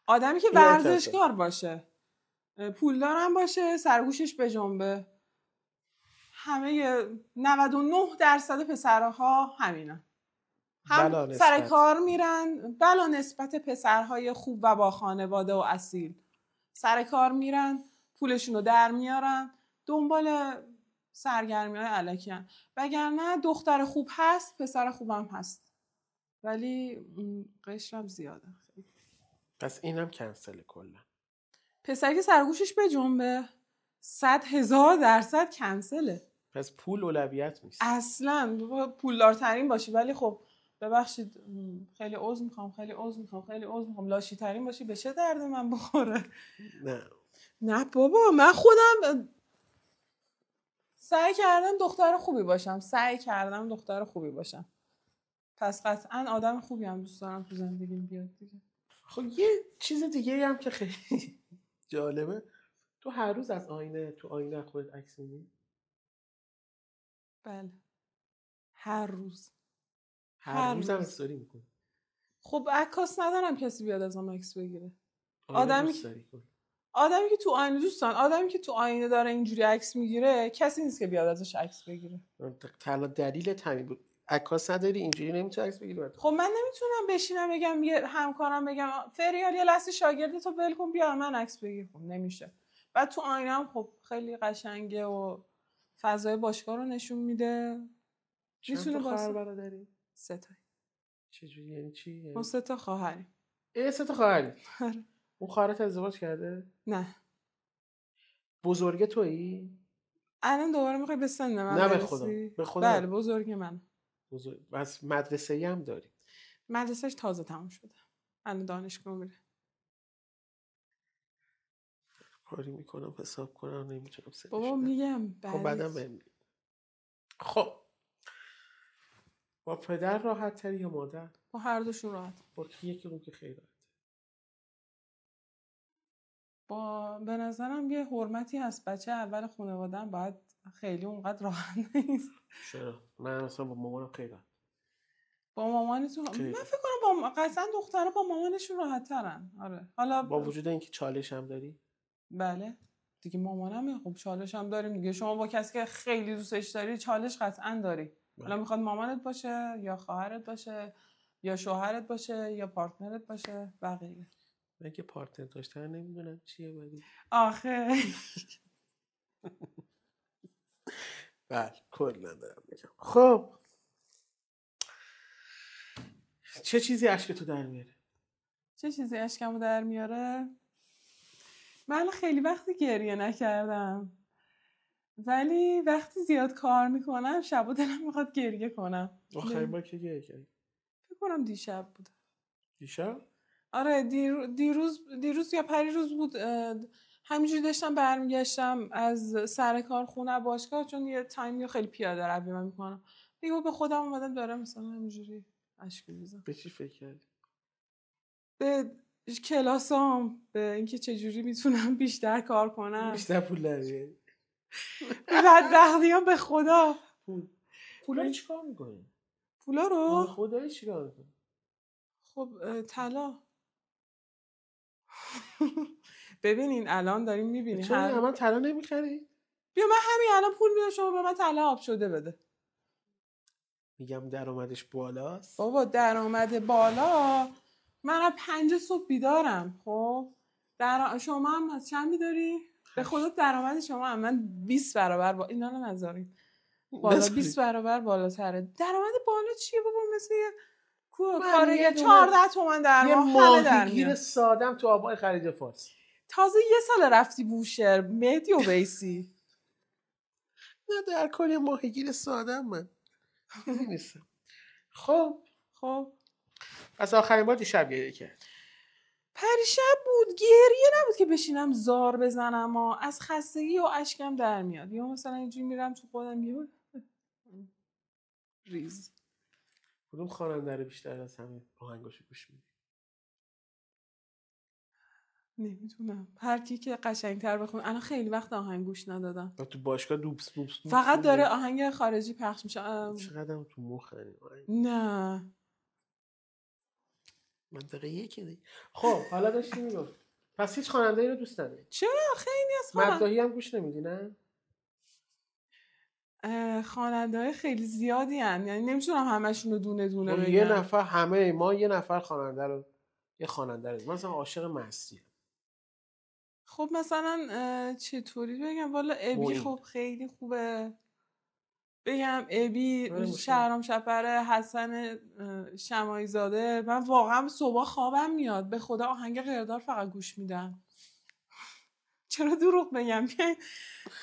آدمی که ورزشکار باشه، پولدار هم باشه، سر گوشش بجنبه. همه 99% پسرها همینن. هم سر کار میرن، بلا نسبت پسرهای خوب و با خانواده و اصیل سر کار میرن، پولشون رو در میارن، دنبال سرگرمی های الکی هن. وگرنه دختر خوب هست، پسر خوبم هست، ولی قشرم زیاده. پس اینم کنسل کلا. پسری که سرگوشش به جنبه 100,000% کنسله. پس پول اولویت نیست اصلا. پولدارترین باشی ولی خب ببخشید خیلی عذر میخوام لاشی ترین باشی به چه درد من بخوره؟ نه بابا، من خودم سعی کردم دختر خوبی باشم. پس قطعا آدم خوبی هم دوست دارم تو زندگیم بیاد دیگه. خب یه چیز دیگه هم که خیلی جالبه، تو هر روز از تو آینه خودت عکس می‌گیری؟ بله هر روز هم استوری میکنی؟ خب عکاس ندارم کسی بیاد ازم عکس بگیره. آدمی که تو آینه دوستان، آدمی که تو آینه داره اینجوری عکس میگیره کسی نیست که بیاد ازش عکس بگیره. تنها دلیل همین بود. عکاس نداری اینجوری نمیتونی عکس بگیری. خب من نمیتونم بشینم بگم یه همکارم بگم فریال یه لحظه شاگردتو ول کن بیا من عکس بگیر. خب نمیشه. بعد تو آینه هم خب خیلی قشنگه و فضای باشگاه رو نشون میده. میتونه خواهر برادری؟ 3 تا. چجوری یعنی چی؟ ما 3 تا خواهریم. 3 تا خواهری؟ اون خواهرت ازدواج کرده؟ نه. بزرگ تویی؟ الان دوباره میخوای به سن من نه برسی؟ به خدا. بله بزرگ من. بس مدرسه‌ای هم داری؟ مدرسهش تازه تموم شده. الان دانشگاه میره. کاری میکنم حساب کنم نمیتونم سنش. بابا میگم خب بعدم بهم. خب با پدر راحت تری یا مادر؟ با هر دوشون راحت. با یکی اون که خیلی راحت. به نظرم یه حرمتی هست، بچه اول خانواده‌ام باید خیلی اونقدر راحت نیست. چرا؟ من مثلا با مامانم خیلی راحت. با مامانتون من فکر کنم قطعا دخترها با مامانشون راحت ترن. آره. حالا با وجود اینکه چالش هم داری؟ بله دیگه مامانم خب چالش هم داریم دیگه. شما با کسی که خیلی دوستش داری چالش قطعا داری. حالا میخواد مامانت باشه یا خواهرت باشه یا شوهرت باشه یا پارتنرت باشه بقیه. من که پارتنر داشتن نمیدونم چیه ولی آخه بله کلا دارم میگم. خب چه چیزی اشک تو در میاره؟ چه چیزی اشکمو در میاره؟ من خیلی وقتی گریه نکردم، ولی وقتی زیاد کار میکنم شب دلم میخواد گریه کنم. آخرین بار که گریه کردی؟ فکر کنم دیشب بود. دیشب؟ آره دیروز یا پریروز بود. همینجوری داشتم برمیگشتم از سر کار خونه باشگاه، چون یه تایمی خیلی پیاده روی من میکنم دیگه. به خودم اومدم دارم مثلا همینجوری اشک میریزم. به چی فکر کردی؟ به کلاسام، به اینکه چجوری میتونم بیشتر کار کنم، بیشتر پول در بیاری. بدبختیام به خدا. پولا رو چیکار میکنی؟ پولا رو خدایی چیکار میکنی؟ خب طلا. ببینین الان داریم میبینین چرا من طلا نمیخری؟ بیا من همین الان پول میدم شما به من طلا آب شده بده. میگم درآمدش بالاست. بابا درآمد بالا، من از 5 صبح بیدارم. خب شما هم از چند بیداری؟ به خدا درآمد شما هم من 20 برابر اینا رو نذارین بالا. 20 برابر بالاتره. درآمد بالا چیه بابا؟ مثل یه کارگر 14 تومن در ماه همه در میاد. ماهیگیر سادم تو آبای خلیج فارس. تازه یه سال رفتی بوشهر مهدی و بیسی. نه در کل یه ماهیگیر سادم من نیستم. خب پس آخرین بار دیشب گریه کرد؟ پریشب بود. گریه نبود که بشینم زار بزنم از خستگی و اشکم در میاد. یا مثلا اینجوری میرم تو خودم یه ریز. کدوم خواننده رو بیشتر از همه آهنگاشو گوش میدی؟ نمیدونم، هر کی که قشنگتر بخونه. الان خیلی وقت آهنگ گوش ندادم. تو باشگاه دوبس فقط داره آهنگ خارجی پخش میشه. چقدرم تو مخه. نه منطقه یکی دیگه. خب حالا داشتی میگفت پس هیچ خواننده‌ای رو دوست نداری؟ چرا؟ خیلی از مداحی هم گوش نمیدی؟ نه خواننده‌های خیلی زیادی هن. یعنی نمیتونم همشون رو دونه دونه بگم. یه نفر همه ما یه نفر خواننده رو مثلا عاشق مستی. خب مثلا چطوری بگم؟ والا ابی خب خیلی خوبه. بگم ابی، شهرام شپره، حسن شماعی زاده. من واقعا صبح خوابم میاد. به خدا آهنگ قیردار فقط گوش میدم. چرا دروغ بگم؟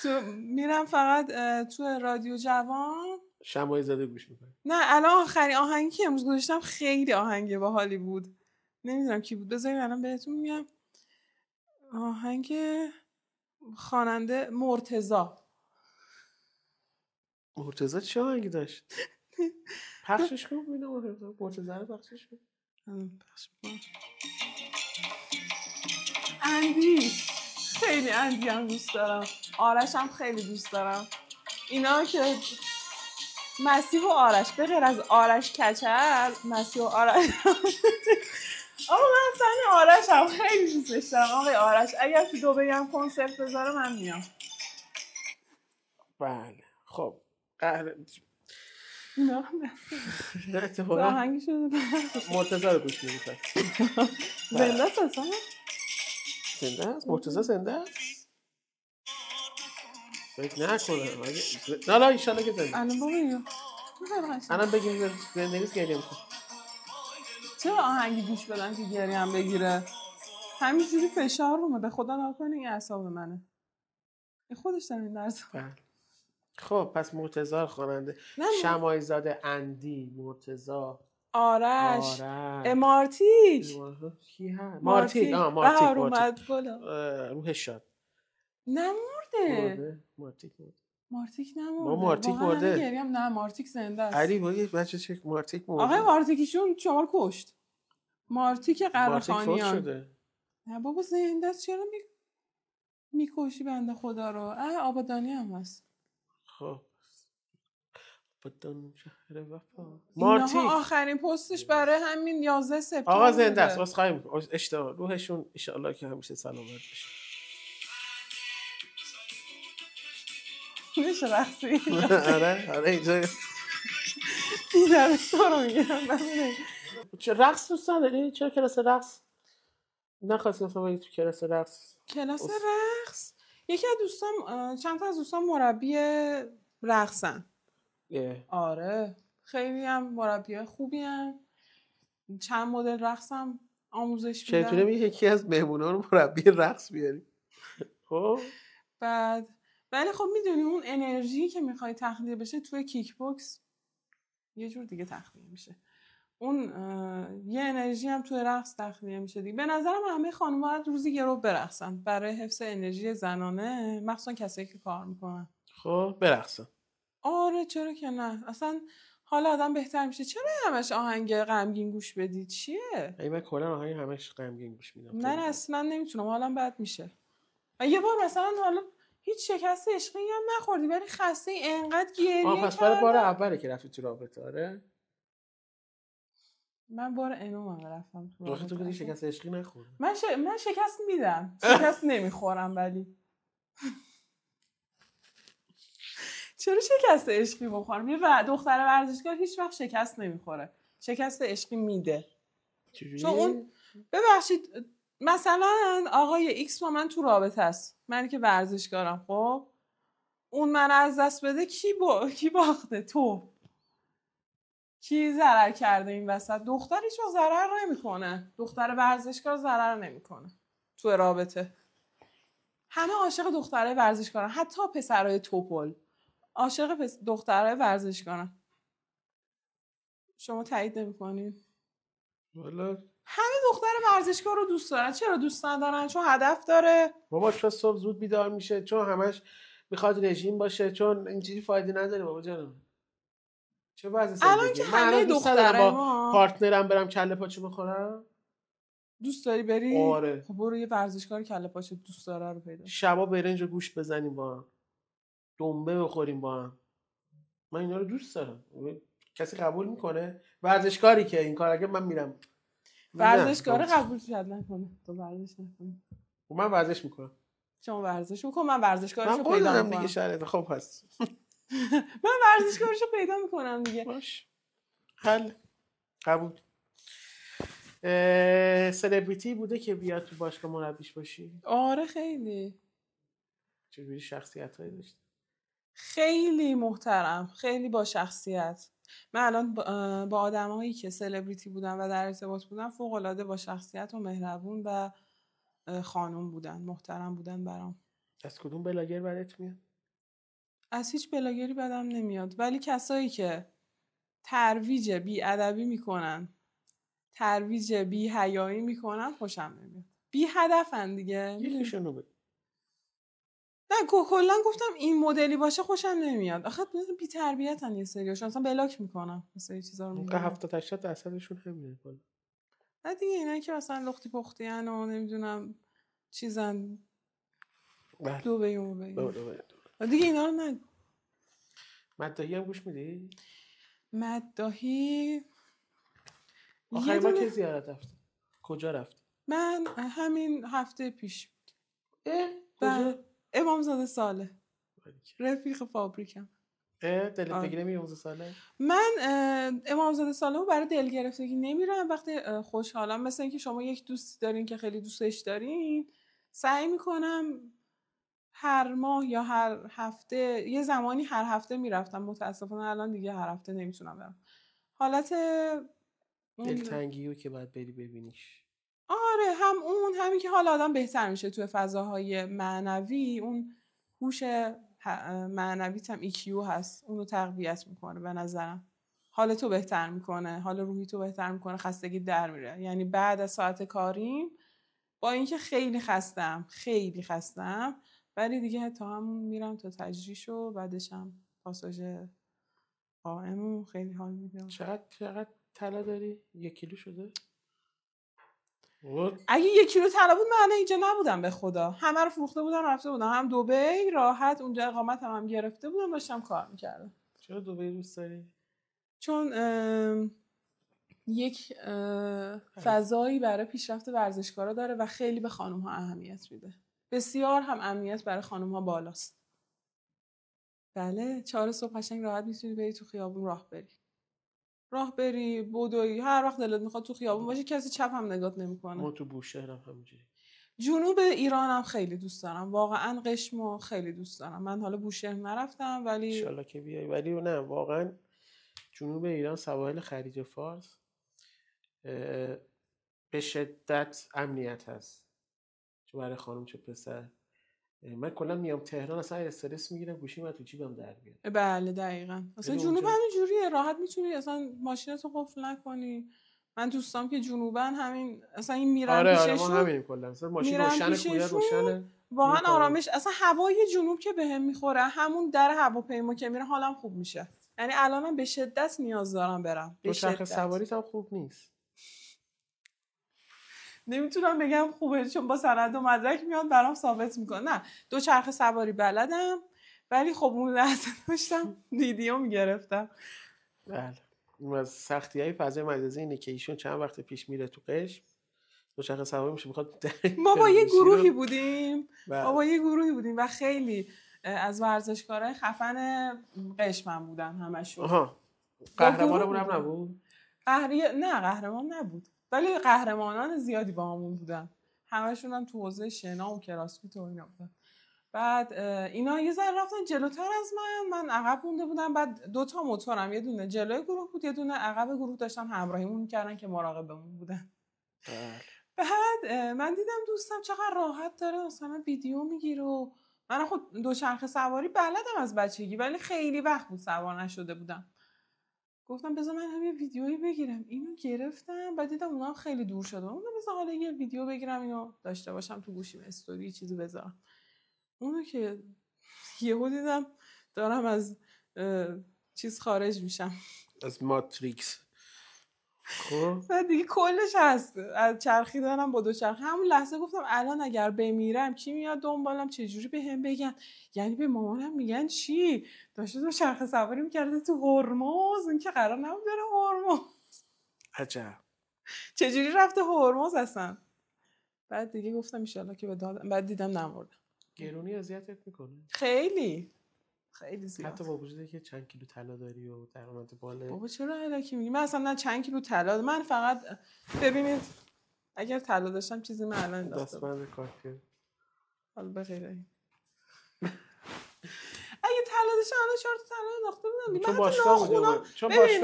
تو میرم فقط تو رادیو جوان شماعی زاده گوش میکنم. نه الان آخرین آهنگی که امروز گذاشتم خیلی آهنگ باحالی بود. نمیدونم کی بود. بذارید الان بهتون میگم. آهنگ خواننده مرتضی چه آهنگی داشت؟ پخشش کن ببینم. مرتضی رو پخشش کن. اندی، خیلی اندی هم دوست دارم. آرش هم خیلی دوست دارم. اینا که مسیح و آرش، به غیر از آرش کچل، مسیح و آرش آقا من اصلا آرش هم خیلی دوستش دارم. آقای آرش اگر تو دبی هم کنسرت بذاره من میام. بله خب نه اتفاقا آهنگی شده مرتضی رو گوش میدی پس؟ زنده است اصلا؟ زنده است؟ مرتضی زنده است؟ فکر نکنم. نه لا ایشالا که زنده. الان بابا الان بگیم زنده نیست گریه میکنه. چرا آهنگی گوش بدم که گریه هم بگیره؟ همینجوری فشار رومه. به خدا نکنه این اعصاب منه. این خودش داره این درس. خب پس مرتضی خواننده، شماعی زاده، اندی، مرتضی، آرش، مارتیک. کی هست؟ مارتیک اومد بالا. روحش شاد. نمرده. مارتیک مارتیک نمورده. ما مارتیک مرده. نه مارتیک زنده است. علی با یک بچه چه مارتیک مرده. آقای مارتیکیشون شما رو کشت. مارتیک قره‌خانیان. مارتیک فوت شده. نه بابا زنده است، چرا میکشی بنده خدا رو؟ آبادانی هم هست. خب بدون شهر وفا. مارتیک آخرین پستش برای همین 11 سپتامبر. آقا زنده است. عذرخواهی اشتباه. روحشون ان شاء الله که همیشه سلامت باشه. میشه رقصی؟ آره اینجا دیدم تو رو میگم. چه رقص دوست نداری؟ چرا کلاس رقص نخواستی اصلا بری تو کلاس رقص؟ کلاس رقص یکی از دوستام، چند تا از دوستام مربی رقصن. آره خیلی هم مربی خوبی هم. چند مدل رقصم آموزش میدن. چطوره یکی از مهمونا رو مربی رقص بیاری؟ خب بعد ولی خب میدونی اون انرژی که میخوای تخلیه بشه توی کیک بوکس یه جور دیگه تخلیه میشه. اون یه انرژی هم توی رقص تخلیه میشه دیگه. به نظرم همه خانم‌ها روزی یه رو برقصن برای حفظ انرژی زنانه، مخصوصا کسایی که کار میکنن. خب برقصن. آره چرا که نه. اصلا حال آدم بهتر میشه. چرا همش آهنگ غمگین گوش بدی؟ چیه؟ من کلا آهنگ همش غمگین گوش میدم. من اصلا نمیتونم، حالم بد میشه. یه بار مثلا حالا هیچ شکست عشقی هم نخوردی ولی خسته انقدر گریه کردی. پس برای بار اوله که رفتی تو رابطه؟ آره من بار انومم رفتم تو رابطه. تو کدی شکست عشقی نخوردی؟ من شکست میدم، شکست نمیخورم. ولی چرا شکست عشقی بخورم؟ یه دختر ورزشکار هیچ وقت شکست نمیخوره، شکست عشقی میده. چون اون ببخشید مثلا آقای ایکس با من تو رابطه است، منی که ورزشکارم، خب اون من از دست بده کی باخته؟ تو. کی ضرر کرده این وسط؟ دختر هیچ وقت ضرر نمیکنه. دختر ورزشکار ضرر نمیکنه تو رابطه. همه عاشق دخترای ورزشکارن، حتی پسرای توپل عاشق دخترای ورزشکارن. شما تایید نمی‌کنین؟ والا همه دختر ورزشکار رو دوست دارن. چرا دوست ندارن؟ چون هدف داره. بابا چون صبح زود بیدار میشه، چون همش میخواد رژیم باشه، چون اینجوری فایده نداره بابا جانم. چه وضع زندگی؟ الان که همه دخترای ما پارتنرم برم کله پاچه بخورم. دوست داری بری؟ آره. خب برو یه ورزشکار کله پاچه دوست داره رو پیدا. شبا برنج و گوشت بزنیم با هم، دنبه بخوریم با هم. من اینا رو دوست دارم. کسی قبول میکنه؟ ورزشکاری که این کار، اگه من میرم ورزشکار قبول شد نکنه تو ورزش نکنی. من ورزش میکنم. شما ورزش میکنم، من ورزشکارشو پیدا میکنم دیگه. شرط خب هست. من ورزشکارشو پیدا میکنم دیگه. باش حل قبول. سلبریتی بوده که بیاد تو باشگاه مربیش باشی؟ آره خیلی. چجوری شخصیتایی داشت؟ خیلی محترم، خیلی با شخصیت. من الان با آدمایی که سلبریتی بودن و در ارتباط بودن فوق‌العاده با شخصیت و مهربون و خانم بودن، محترم بودن برام. از کدوم بلاگر بدت میاد؟ از هیچ بلاگری بدم نمیاد، ولی کسایی که ترویج بی‌ادبی میکنن، ترویج بی‌حیایی میکنن خوشم نمیاد. بی هدفن دیگه. یکیشونو بگو. نه کلا گفتم این مدلی باشه خوشم نمیاد. آخه بی تربیتن یه سریاشون، اصلا بلاک میکنم مثلا چیزا رو میگم. 70-80% نمیاد بالا. نه دیگه اینایی که مثلا لختی پختی ان و نمیدونم چیزن دو به اون دیگه اینا رو نه. مداحی هم گوش میدی؟ مداحی آخرین بار که زیارت رفتی کجا رفتی؟ من همین هفته پیش. کجا؟ امامزاده صالح، رفیق فابریکم. دلت بگیره میری امامزاده صالح؟ من امامزاده صالح رو برای دل گرفتگی نمیرم. وقتی خوشحالم، مثلا اینکه شما یک دوستی دارین که خیلی دوستش دارین، سعی میکنم هر ماه یا هر هفته، یه زمانی هر هفته میرفتم. متاسفانه الان دیگه هر هفته نمیتونم برم. حالت دلتنگیو که باید بری ببینیش. آره، همین که حال آدم بهتر میشه توی فضاهای معنوی. اون هوش معنویت هم EQ هست، اونو تقویت میکنه. به نظرم حال تو بهتر میکنه، حال روحی تو بهتر میکنه، خستگی در میره. یعنی بعد از ساعت کاریم با اینکه خیلی خستم ولی دیگه تا همون میرم تا تجریش و بعدش هم پاساژ قائم خیلی حال میده. چقدر طلا داری؟ 1 کیلو شده؟ اگه 1 کیلو طلا بود من اینجا نبودم به خدا. همه رو فروخته بودم رفته بودم هم دبی راحت، اونجا اقامت هم گرفته بودم داشتم کار میکردم. چرا دبی دوست داری؟ چون یک فضایی برای پیشرفت ورزشکارا داره و خیلی به خانم ها اهمیت میده. بسیار هم اهمیت برای خانم ها بالاست. بله 4 صبح قشنگ راحت میتونی بری تو خیابون راه بری بدوی، هر وقت دلت میخواد تو خیابون باشی، کسی چپ هم نگات نمیکنه. ما تو بوشهر هم همینجوری. جنوب ایران هم خیلی دوست دارم، واقعا قشمو خیلی دوست دارم. من حالا بوشهر نرفتم ولی انشالله که بیای. ولی نه واقعا جنوب ایران سواحل خلیج فارس به شدت امنیت هست، چه برای خانم چه پسر. من کلا میام تهران اصلا استرس میگیرم گوشی من تو جیبم در بیاد. بله دقیقاً. اصلا جنوب همین جوریه، راحت میتونی اصلا ماشینتو قفل نکنی. من دوستام که جنوبن همین اصلا این میرن پیششون. آره ما همین کلا اصلا ماشین روشن، کولر روشنه، واقعا آرامش. اصلا هوای جنوب که بهم میخوره، همون در هواپیما که میره حالم خوب میشه. یعنی الانم به شدت نیاز دارم برم. به شدت. دوچرخه سواریت هم خوب نیست. نمیتونم بگم خوبه چون با سند و مدرک میاد برام ثابت میکنه. نه دوچرخه سواری بلدم، ولی خب اون لحظه داشتم ویدیو میگرفتم. بله اون از سختی‌های فضای مجازی اینه که ایشون چند وقت پیش میره تو قشم دوچرخه سواری میشه میخواد. ما با یه گروهی بودیم و خیلی از ورزشکارای خفن قشمم بودن همشون. قهرمانمون هم نبود؟ نه قهرمان نبود، ولی قهرمانان زیادی با همون بودن. همشون هم تو حوزه شنا و کراسفیت و اینا بودن. بعد اینا یه ذره رفتن جلوتر از من عقب مونده بودم. بعد 2 تا موتورم، یه دونه جلوی گروه بود یه دونه عقب گروه، داشتن همراهیمون می‌کردن که مراقبمون بودن. بعد من دیدم دوستم چقدر راحت داره مثلا ویدیو میگیره و من خود دوچرخه سواری بلدم از بچگی ولی خیلی وقت بود سوار نشده بودم. گفتم بذار من هم یه ویدیویی بگیرم. اینو گرفتم بعد دیدم اونم خیلی دور شده. گفتم بذار حالا یه ویدیو بگیرم اینو داشته باشم تو گوشیم، استوری چیزی بذارم. اونو که یهو دیدم دارم از چیز خارج میشم، از ماتریکس. خب بعد دیگه کلش هست از چرخیدنم با دوچرخه. همون لحظه گفتم الان اگر بمیرم کی میاد دنبالم، چه جوری بهم بگن؟ یعنی به مامانم میگن چی داشته دوچرخه سواری میکرده تو هرمز، این که قرار نبود بره هرمز. عجب چه جوری رفته هرمز اصلا؟ بعد دیگه گفتم ان شاءالله که به دادم. بعد دیدم نمردم. گرونی اذیتت میکنه خیلی زیاد، حتی با وجودی که چند کیلو طلا داری و درآمد بالا. بابا چرا الکی میگی؟ من اصلا نه چند کیلو طلا، من فقط ببینید اگر طلا داشتم چیزی من الان انداخته دستبند کارت حالا به غیر این اگه طلا داشتم الان 4 تا طلا انداخته بودم. چون باشگاه بودم. چون ببین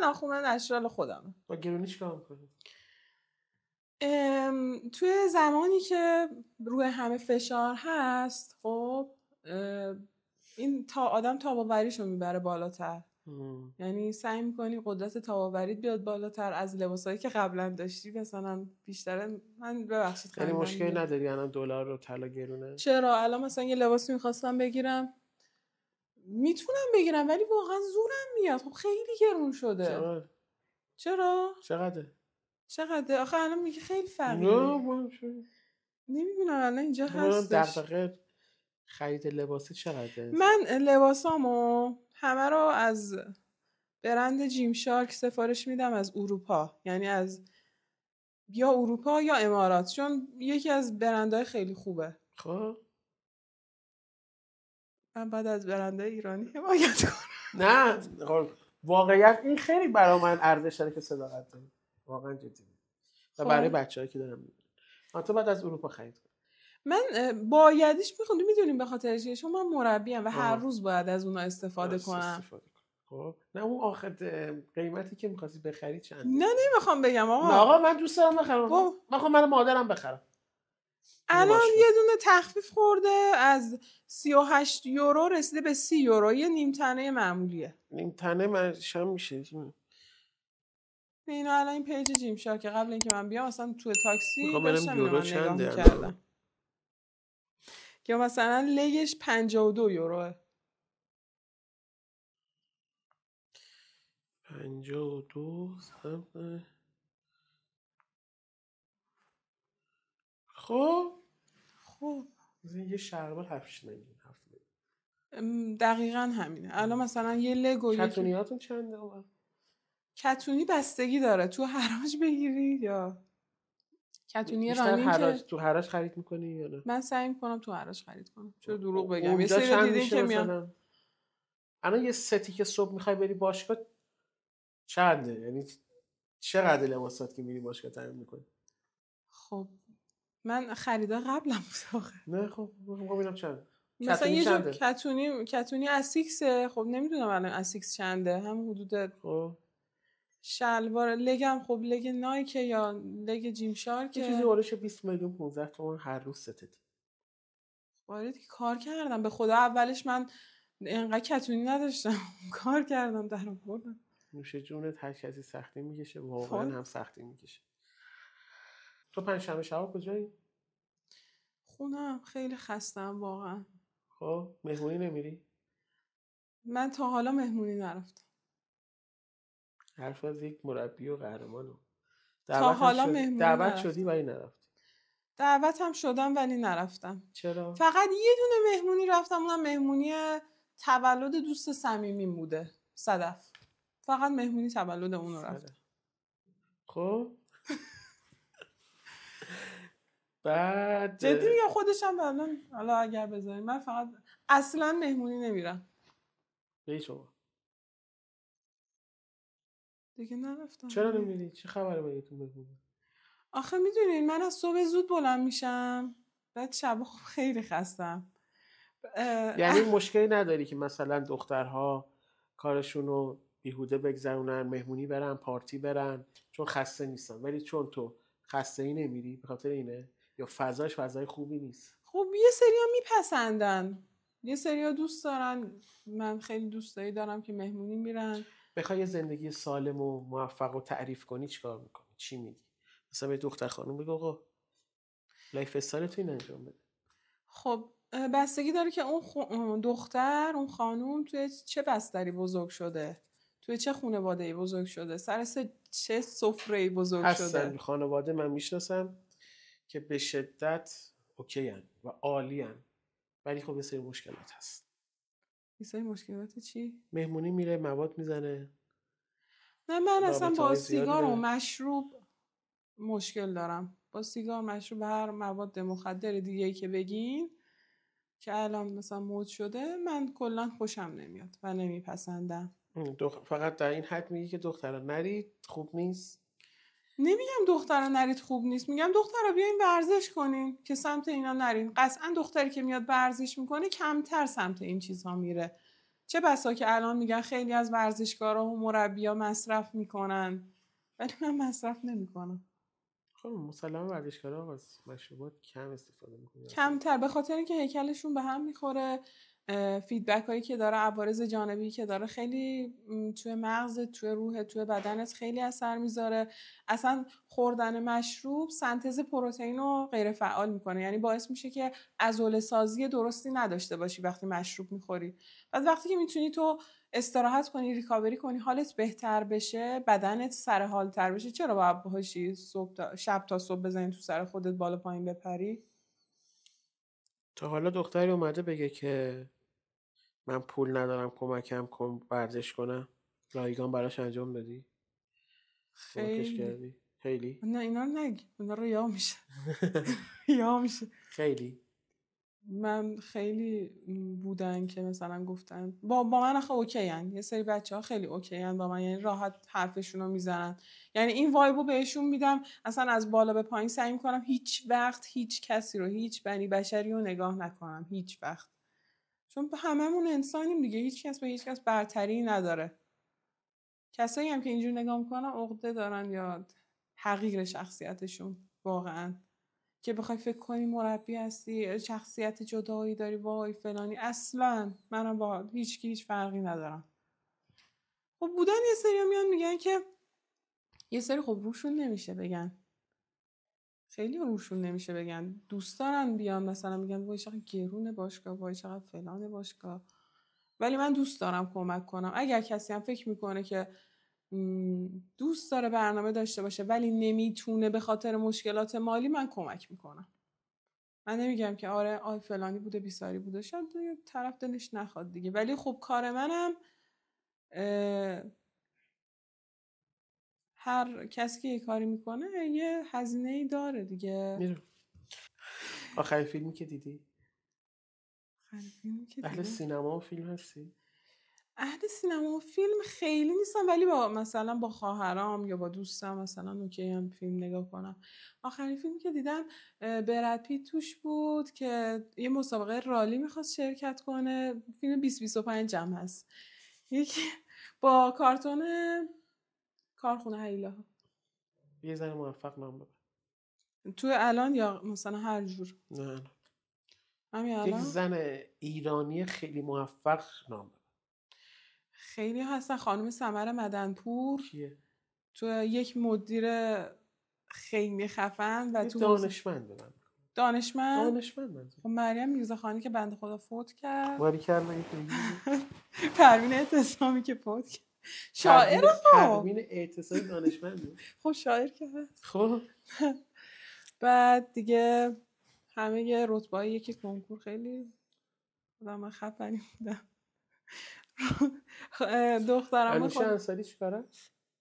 ناخونم نشرال خودم. با گرونی چیکار می‌کنی؟ توی زمانی که روی همه فشار هست خب این آدم تاب‌آوریشو میبره بالاتر. یعنی سعی میکنی قدرت تاب‌آوریت بیاد بالاتر از لباسایی که قبلا داشتی مثلا بیشتره. من ببخشید یعنی مشکلی نداری الان دلار رو طلا گرونه؟ چرا الان مثلا یه لباسی میخواستم بگیرم میتونم بگیرم ولی واقعا زورم میاد. خب خیلی گرون شده. چرا؟ چقدر؟ آخه الان میگه خیلی فرقی. نمیدونم الان اینجا هستش. دغدغه خرید لباسی چقدره؟ من لباسامو همه رو از برند جیم شارک سفارش میدم از اروپا، یعنی از یا اروپا یا امارات، چون یکی از برندهای خیلی خوبه. خب من بعد از برندهای ایرانی حمایت کنم. نه واقعیت این خیلی برای من ارزش داره که صداقت داری، واقعا جدی. و برای بچه‌هایی که دارم میگم تو بعد از اروپا خرید کن. من بایدیش میخوام میدونیم به خاطر چیه، چون من مربیم و هر روز باید از اونها استفاده کنم. خب نه اون آخر قیمتی که می‌خواستی بخری چنده؟ نه نمیخوام بگم آقا. نه آقا من دوست دارم بخرم. من خب من مادرم بخرم. الان یه دونه تخفیف خورده از 38 یورو رسیده به 30 یورو. یه نیم تنه معمولیه. نیم تنه منشم میشه. اینو الان این پیج جیم شارک قبل اینکه من بیام اصلا توی تاکسی داشتم اینو نگاه می‌کردم که مثلا لگش 52 یوروه. 52 خب یه شلوار 7 میلیون. دقیقاً همینه. الان مثلا یه لگو کتونیاتون چنده؟ کتونی بستگی داره تو حراج بگیری یا کتونی رانین حراج. تو حراج خرید میکنی یا نه؟ من سعی میکنم تو حراج خرید کنم. چرا دروغ بگم؟ اونجا یه سری چند دیدین میشه که مثلا؟ الان یه ستی که صبح میخوای بری باشگاه چنده؟ یعنی چقدر لباسات که میری باشگاه تمرین میکنی؟ خب من خریدا قبلم بود آخه. نه خب ببینم چند. مثلا کتونی یه چنده؟ کتونی اسیکسه. خب نمیدونم الان اسیکس چنده. هم حدود خب شلوار لگم خب لگ نایک یا لگ جیم شارک یه چیزی اولش 20 میلیون 15 تومن هر روز ستت. وارد کار کردم به خدا. اولش من اینقدر کتونی نداشتم کار کردم در آوردم. نوش جونت. هر کسی سختی میکشه، واقعا هم سختی میکشه. تو پنجشنبه شب کجایی؟ خونم. خیلی خستم واقعا. خب مهمونی نمیری؟ من تا حالا مهمونی نرفتم. حرف از یک مربی و قهرمانو. تا حالا مهمونی دعوت شدی ولی نرفتی؟ دعوت هم شدم ولی نرفتم. چرا؟ فقط یه دونه مهمونی رفتم، اونم مهمونی تولد دوست صمیمیم بوده، صدف. فقط مهمونی تولد اون رو رفتم. خب بعد جدی میگم خودشم الان حالا اگر بذاریم من فقط اصلا مهمونی نمیرم. به شما دیگه نرفتم. چرا نمیری؟ چه خبره با تو مهمونی؟ آخه میدونین من از صبح زود بلند میشم، بعد شب خیلی خستم. یعنی مشکلی نداری که مثلا دخترها کارشونو بیهوده بگذرونن، مهمونی برن، پارتی برن چون خسته نیستن، ولی چون تو خسته ای نمیری به خاطر اینه؟ یا فضاش فضای خوبی نیست؟ خب یه سریا میپسندن، یه سریا دوست دارن. من خیلی دوستایی دارم که مهمونی میرن. بخوای زندگی سالم و موفق رو تعریف کنی چیکار میکنی؟ چی میگی؟ مثلا به دختر خانم بگو آقا لایف استایل تو این انجام بده. خب بستگی داره که اون دختر، اون خانوم توی چه بستری بزرگ شده، توی چه خانواده‌ای بزرگ شده، سر چه سفره‌ای بزرگ شده. هستن خانواده من میشناسم که به شدت اوکی هن و عالی هن، ولی خب یه سری مشکلات هست. یه سری مشکلات چی؟ مهمونی میره مواد میزنه. نه من اصلا با سیگار و داره. مشروب مشکل دارم. با سیگار، مشروب، هر مواد مخدر دیگه‌ای که بگین که الان مثلا مد شده، من کلا خوشم نمیاد و نمیپسندم. فقط در این حد میگی که دخترا نرید خوب نیست؟ نمیگم دخترا نرید خوب نیست، میگم دخترا بیاین ورزش کنین که سمت اینا نرین. قطعا دختری که میاد ورزش میکنه کمتر سمت این چیزها میره. چه بسا که الان میگن خیلی از ورزشکارا و مربیا مصرف میکنن، ولی من مصرف نمیکنم. خب مسلما ورزشکارا از مشروبات کم استفاده میکنن، کمتر، به خاطر اینکه هیکلشون به هم میخوره. فیدبک هایی که داره، عوارض جانبی که داره، خیلی توی مغزت، توی روحت، توی بدنت خیلی اثر میذاره. اصلا خوردن مشروب سنتز پروتئین رو غیر فعال میکنه، یعنی باعث میشه که عضله سازی درستی نداشته باشی وقتی مشروب میخوری. بعد وقتی که میتونی تو استراحت کنی، ریکاوری کنی، حالت بهتر بشه، بدنت سر حال تر بشه، چرا باید باشی شب تا صبح بزنی تو سر خودت بالا پایین بپری؟ تا حالا دختری اومده بگه که من پول ندارم کمکم کن ورزش کنم، رایگان براش انجام بدی؟ کمکش کردی؟ خیلی؟ نه اینا رو نگی، اینا رو یا میشه یا میشه. خیلی؟ من خیلی بودن که مثلا گفتن با من آخه اوکی هن. یه سری بچه ها خیلی اوکی هن با من، یعنی راحت حرفشون رو میزنن، یعنی این وایبو بهشون میدم. اصلا از بالا به پایین سعی میکنم هیچ وقت هیچ کسی رو، هیچ بنی بشری رو نگاه نکنم، هیچ وقت. چون هممون انسانیم دیگه، هیچ کس به هیچ کس برتری نداره. کسایی هم که اینجور نگاه میکنن عقده دارن یا حقیر شخصیتشون واقعا، که بخوای فکر کنی مربی هستی، شخصیت جدایی داری، وای فلانی. اصلا منم با هیچ فرقی ندارم. خب بودن یه سری میان میگن که یه سری خب روشون نمیشه بگن، خیلی روشون نمیشه بگن دوست دارن بیان مثلا میگن وای چقدر گرونه باشگاه، وای چقدر فلانه باشگاه، ولی من دوست دارم کمک کنم. اگر کسی هم فکر میکنه که دوست داره برنامه داشته باشه ولی نمیتونه به خاطر مشکلات مالی، من کمک میکنم. من نمیگم که آره فلانی بوده بیساری بوده، شاید طرف دلش نخواد دیگه، ولی خب کار منم هر کسی که یه کاری میکنه یه هزینه‌ای داره دیگه. میدونم. آخرین فیلمی که دیدی؟ اهل دیدم. سینما و فیلم هستی؟ اهل سینما و فیلم خیلی نیستم، ولی مثلا با خواهرام یا با دوستم مثلا اوکی هم فیلم نگاه کنم. آخرین فیلمی که دیدم براد پیت توش بود که یه مسابقه رالی میخواست شرکت کنه، فیلم 2025 هم هست، یکی با کارتون کارخونه هیولاها. یه زن موفق نام ببر. تو الان یا مثلا هر جور؟ نه همین یک الان زن ایرانی خیلی موفق نام ببر. خیلی هستن. خانم سمر مدنپور کیه؟ تو یک مدیر خیلی خفن و تو دانشمند ببر. دانشمند. من. خب مریم میرزاخانی که بنده خدا فوت کرد. باریکلا. پروین اعتصامی که فوت کرد. شاعر پروین اعتصامی دانشمنده. خب شاعر که هست. خب بعد دیگه همه یه رتبه‌ای که کنکور خیلی آدم خفنی بودن. دخترم انوشه انصاری چیکاره؟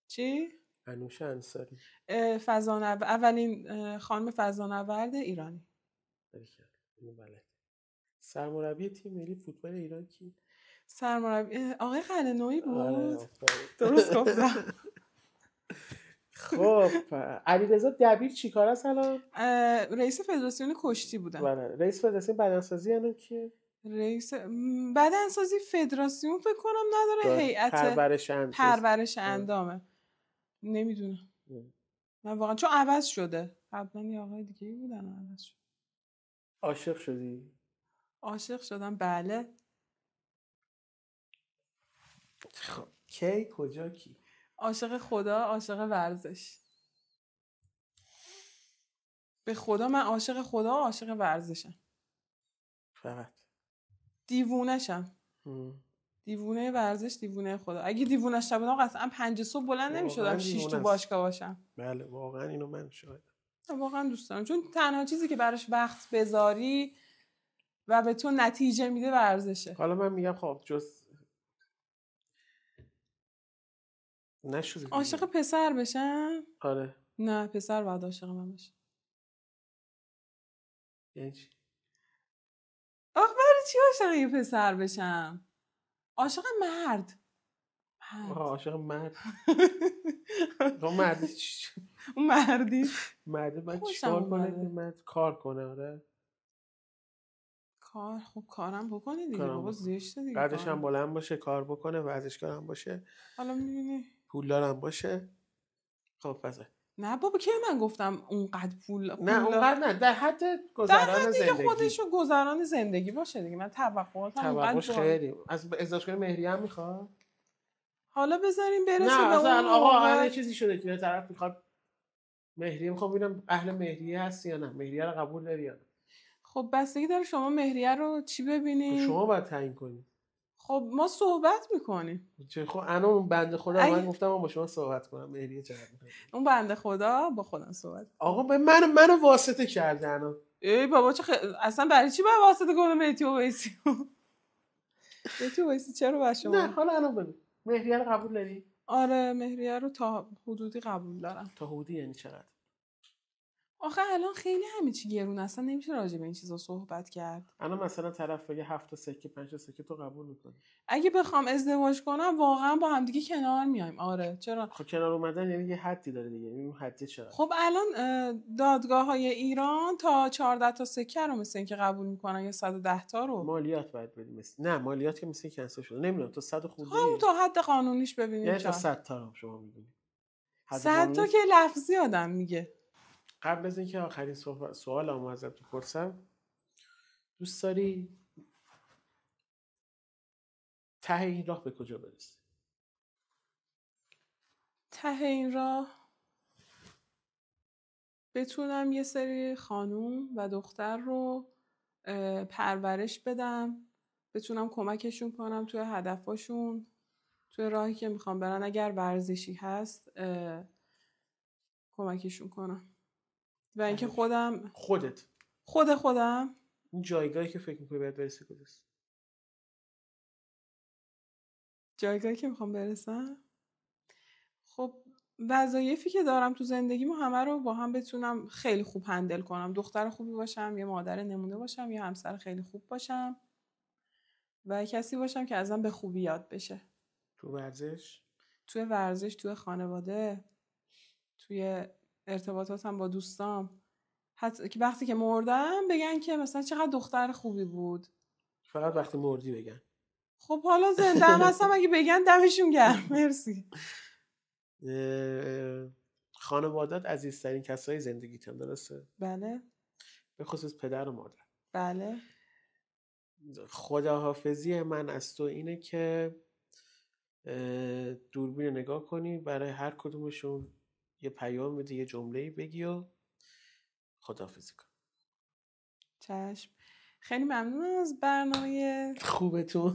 چی؟ انوشه انصاری اولین خانم فضانورد ایرانی. اینو بلد. سرمربی تیم ملی فوتبال ایران کی؟ سرمربی آقای قلعه‌نویی بود. آره درست گفتم. خب علیرضا دبیر چیکاره است الان؟ رئیس فدراسیون کشتی بودن. بله. رئیس فدراسیون بدنسازی الان کیه؟ رئیس بدنسازی فدراسیون فکر کنم نداره، هیئت پرورش اندامه. نمیدونم. من واقعا چون عوض شده، قبلا یه آقای دیگه بودن عوض شد. عاشق شدی؟ عاشق شدم بله. خب کی کجا کی؟ عاشق خدا، عاشق ورزش. به خدا من عاشق خدا و عاشق ورزشم. فقط دیوونه‌شم. دیوونه ورزش، دیوونه خدا. اگه دیوونه‌ش نبودم قطعا 5 صبح بلند نمی‌شدم 6 تو باشگاه باشم. بله واقعا اینو من شاهدم. واقعا دوست دارم، چون تنها چیزی که براش وقت بذاری و به تو نتیجه میده ورزشه. حالا من میگم خب جز نشد عاشق پسر بشم؟ آره. نه پسر باید عاشق من بشه. یعنی چی؟ آخه برای چی عاشق یه پسر بشم؟ عاشق مرد. عاشق مرد. اون مردی اون مردی مرد من چیکار کنه؟ مرد کار کنه. آره کار. خب کارم بکنه دیگه بابا، زشته دیگه. قدش هم بلند باشه، کار بکنه، ورزشکار هم باشه، حالا میبینی پولدار هم باشه. خب پس نه بابا کی من گفتم اونقدر پول نه اونقدر نه، در حد گذران زندگی، خودشو گذران زندگی باشه دیگه. من توقعاتم خیلی از ازدواج مهریه هم میخواد. حالا بذاریم برسه نه به اون آقا هر چیزی شده که طرف میخواد مهریه. میخوام ببینم اهل مهریه هستی یا نه، مهریه رو قبول داری یا نه. خب بستگی داره شما مهریه رو چی ببینید. شما باید تعیین کنید. خب ما صحبت میکنیم. خب انا اون بنده خدا من گفتم من با شما صحبت کنم مهریه چقدر میخواد. اون بنده خدا با خودم صحبت. آقا به منو واسطه کرده انا. ای بابا اصلا برای چی باید واسطه کنم مهدی ویسی؟ مهدی ویسی چرا با شما؟ نه حالا انا بگو مهریه رو قبول داری؟ آره مهریه رو تا حدودی قبول دارم. تا حدودی یعنی چقدر؟ آخه الان خیلی همه چی گرون، اصلا نمیشه راجع به این چیزا صحبت کرد. الان مثلا طرف بگه 7 تا سکه 5 تا سکه تو قبول میکنی؟ اگه بخوام ازدواج کنم واقعا با هم دیگه کنار میایم. آره چرا؟ خب کنار اومدن یعنی یه حدی داره دیگه. این حدی چقدر؟ خب الان دادگاه‌های ایران تا 14 تا سکه رو مثل اینکه قبول میکنن یا 110 تا رو. مالیات باید بدیم نه مالیات که مثل کنسل شده. نمیدونم تا 100 خورده همون تا حد قانونیش ببینیم. یعنی تا 100 تا رو شما میدونید. 100 تا که لفظی آدم میگه. قبل از اینکه آخرین سوالمو ازت بپرسم، دوست داری ته این راه به کجا برسی؟ ته این راه بتونم یه سری خانوم و دختر رو پرورش بدم، بتونم کمکشون کنم توی هدفاشون، توی راهی که میخوام برن. اگر ورزشی هست کمکشون کنم. و اینکه خودم خودم این جایگاهی که فکر میکنی باید برسی کجاست؟ جایگاهی که میخوام برسم، خب وظایفی که دارم تو زندگیمو همه رو با هم بتونم خیلی خوب هندل کنم. دختر خوبی باشم، یه مادر نمونه باشم، یه همسر خیلی خوب باشم و کسی باشم که ازم به خوبی یاد بشه. تو ورزش، توی خانواده، توی ارتباطاتم با دوستام، حتی که وقتی که مردم بگن که مثلا چقدر دختر خوبی بود. فقط وقتی مردی بگن. خب حالا زنده هم هستم، اگه بگن دمشون گرم. مرسی. خانوادات عزیزترین کسای زندگیتن، درسته؟ بله. به خصوص پدر و مادر. بله. خداحافظی من از تو اینه که دوربین نگاه کنی، برای هر کدومشون یه پیام بدی، یه جمله‌ای بگی و خداحافظی کن. چشم. خیلی ممنون از برنامه خوبتون.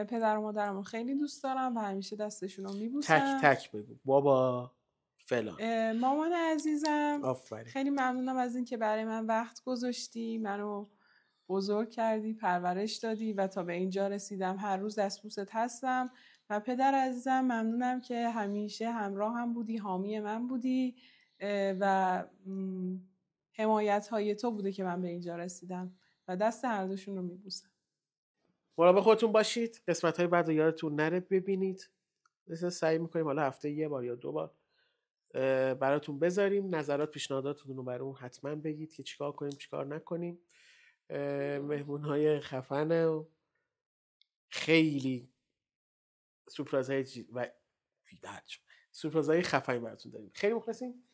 پدر و مادرمو خیلی دوست دارم و همیشه دستشون رو میبوسم. تک تک بگو بابا فلان. مامان عزیزم، آفرین. خیلی ممنونم از این که برای من وقت گذاشتی، منو بزرگ کردی، پرورش دادی و تا به اینجا رسیدم. هر روز دستبوست هستم. و پدر عزیزم ممنونم که همیشه همراهم بودی، حامی من بودی و حمایت های تو بوده که من به اینجا رسیدم و دست هر دوشون رو میبوسم. مراقب خودتون باشید. قسمت های بعد رو یادتون نره ببینید. مثلا سعی میکنیم حالا هفته یه بار یا 2 بار براتون بذاریم. نظرات پیشنهاداتتون رو برامون حتما بگید که چیکار کنیم چیکار نکنیم. مهمون های خفن و خیلی سورپرایزهای خفنی براتون داریم. خیلی مخلصیم.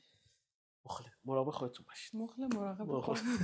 مراقب خودتون باشید. مراقب خودتون.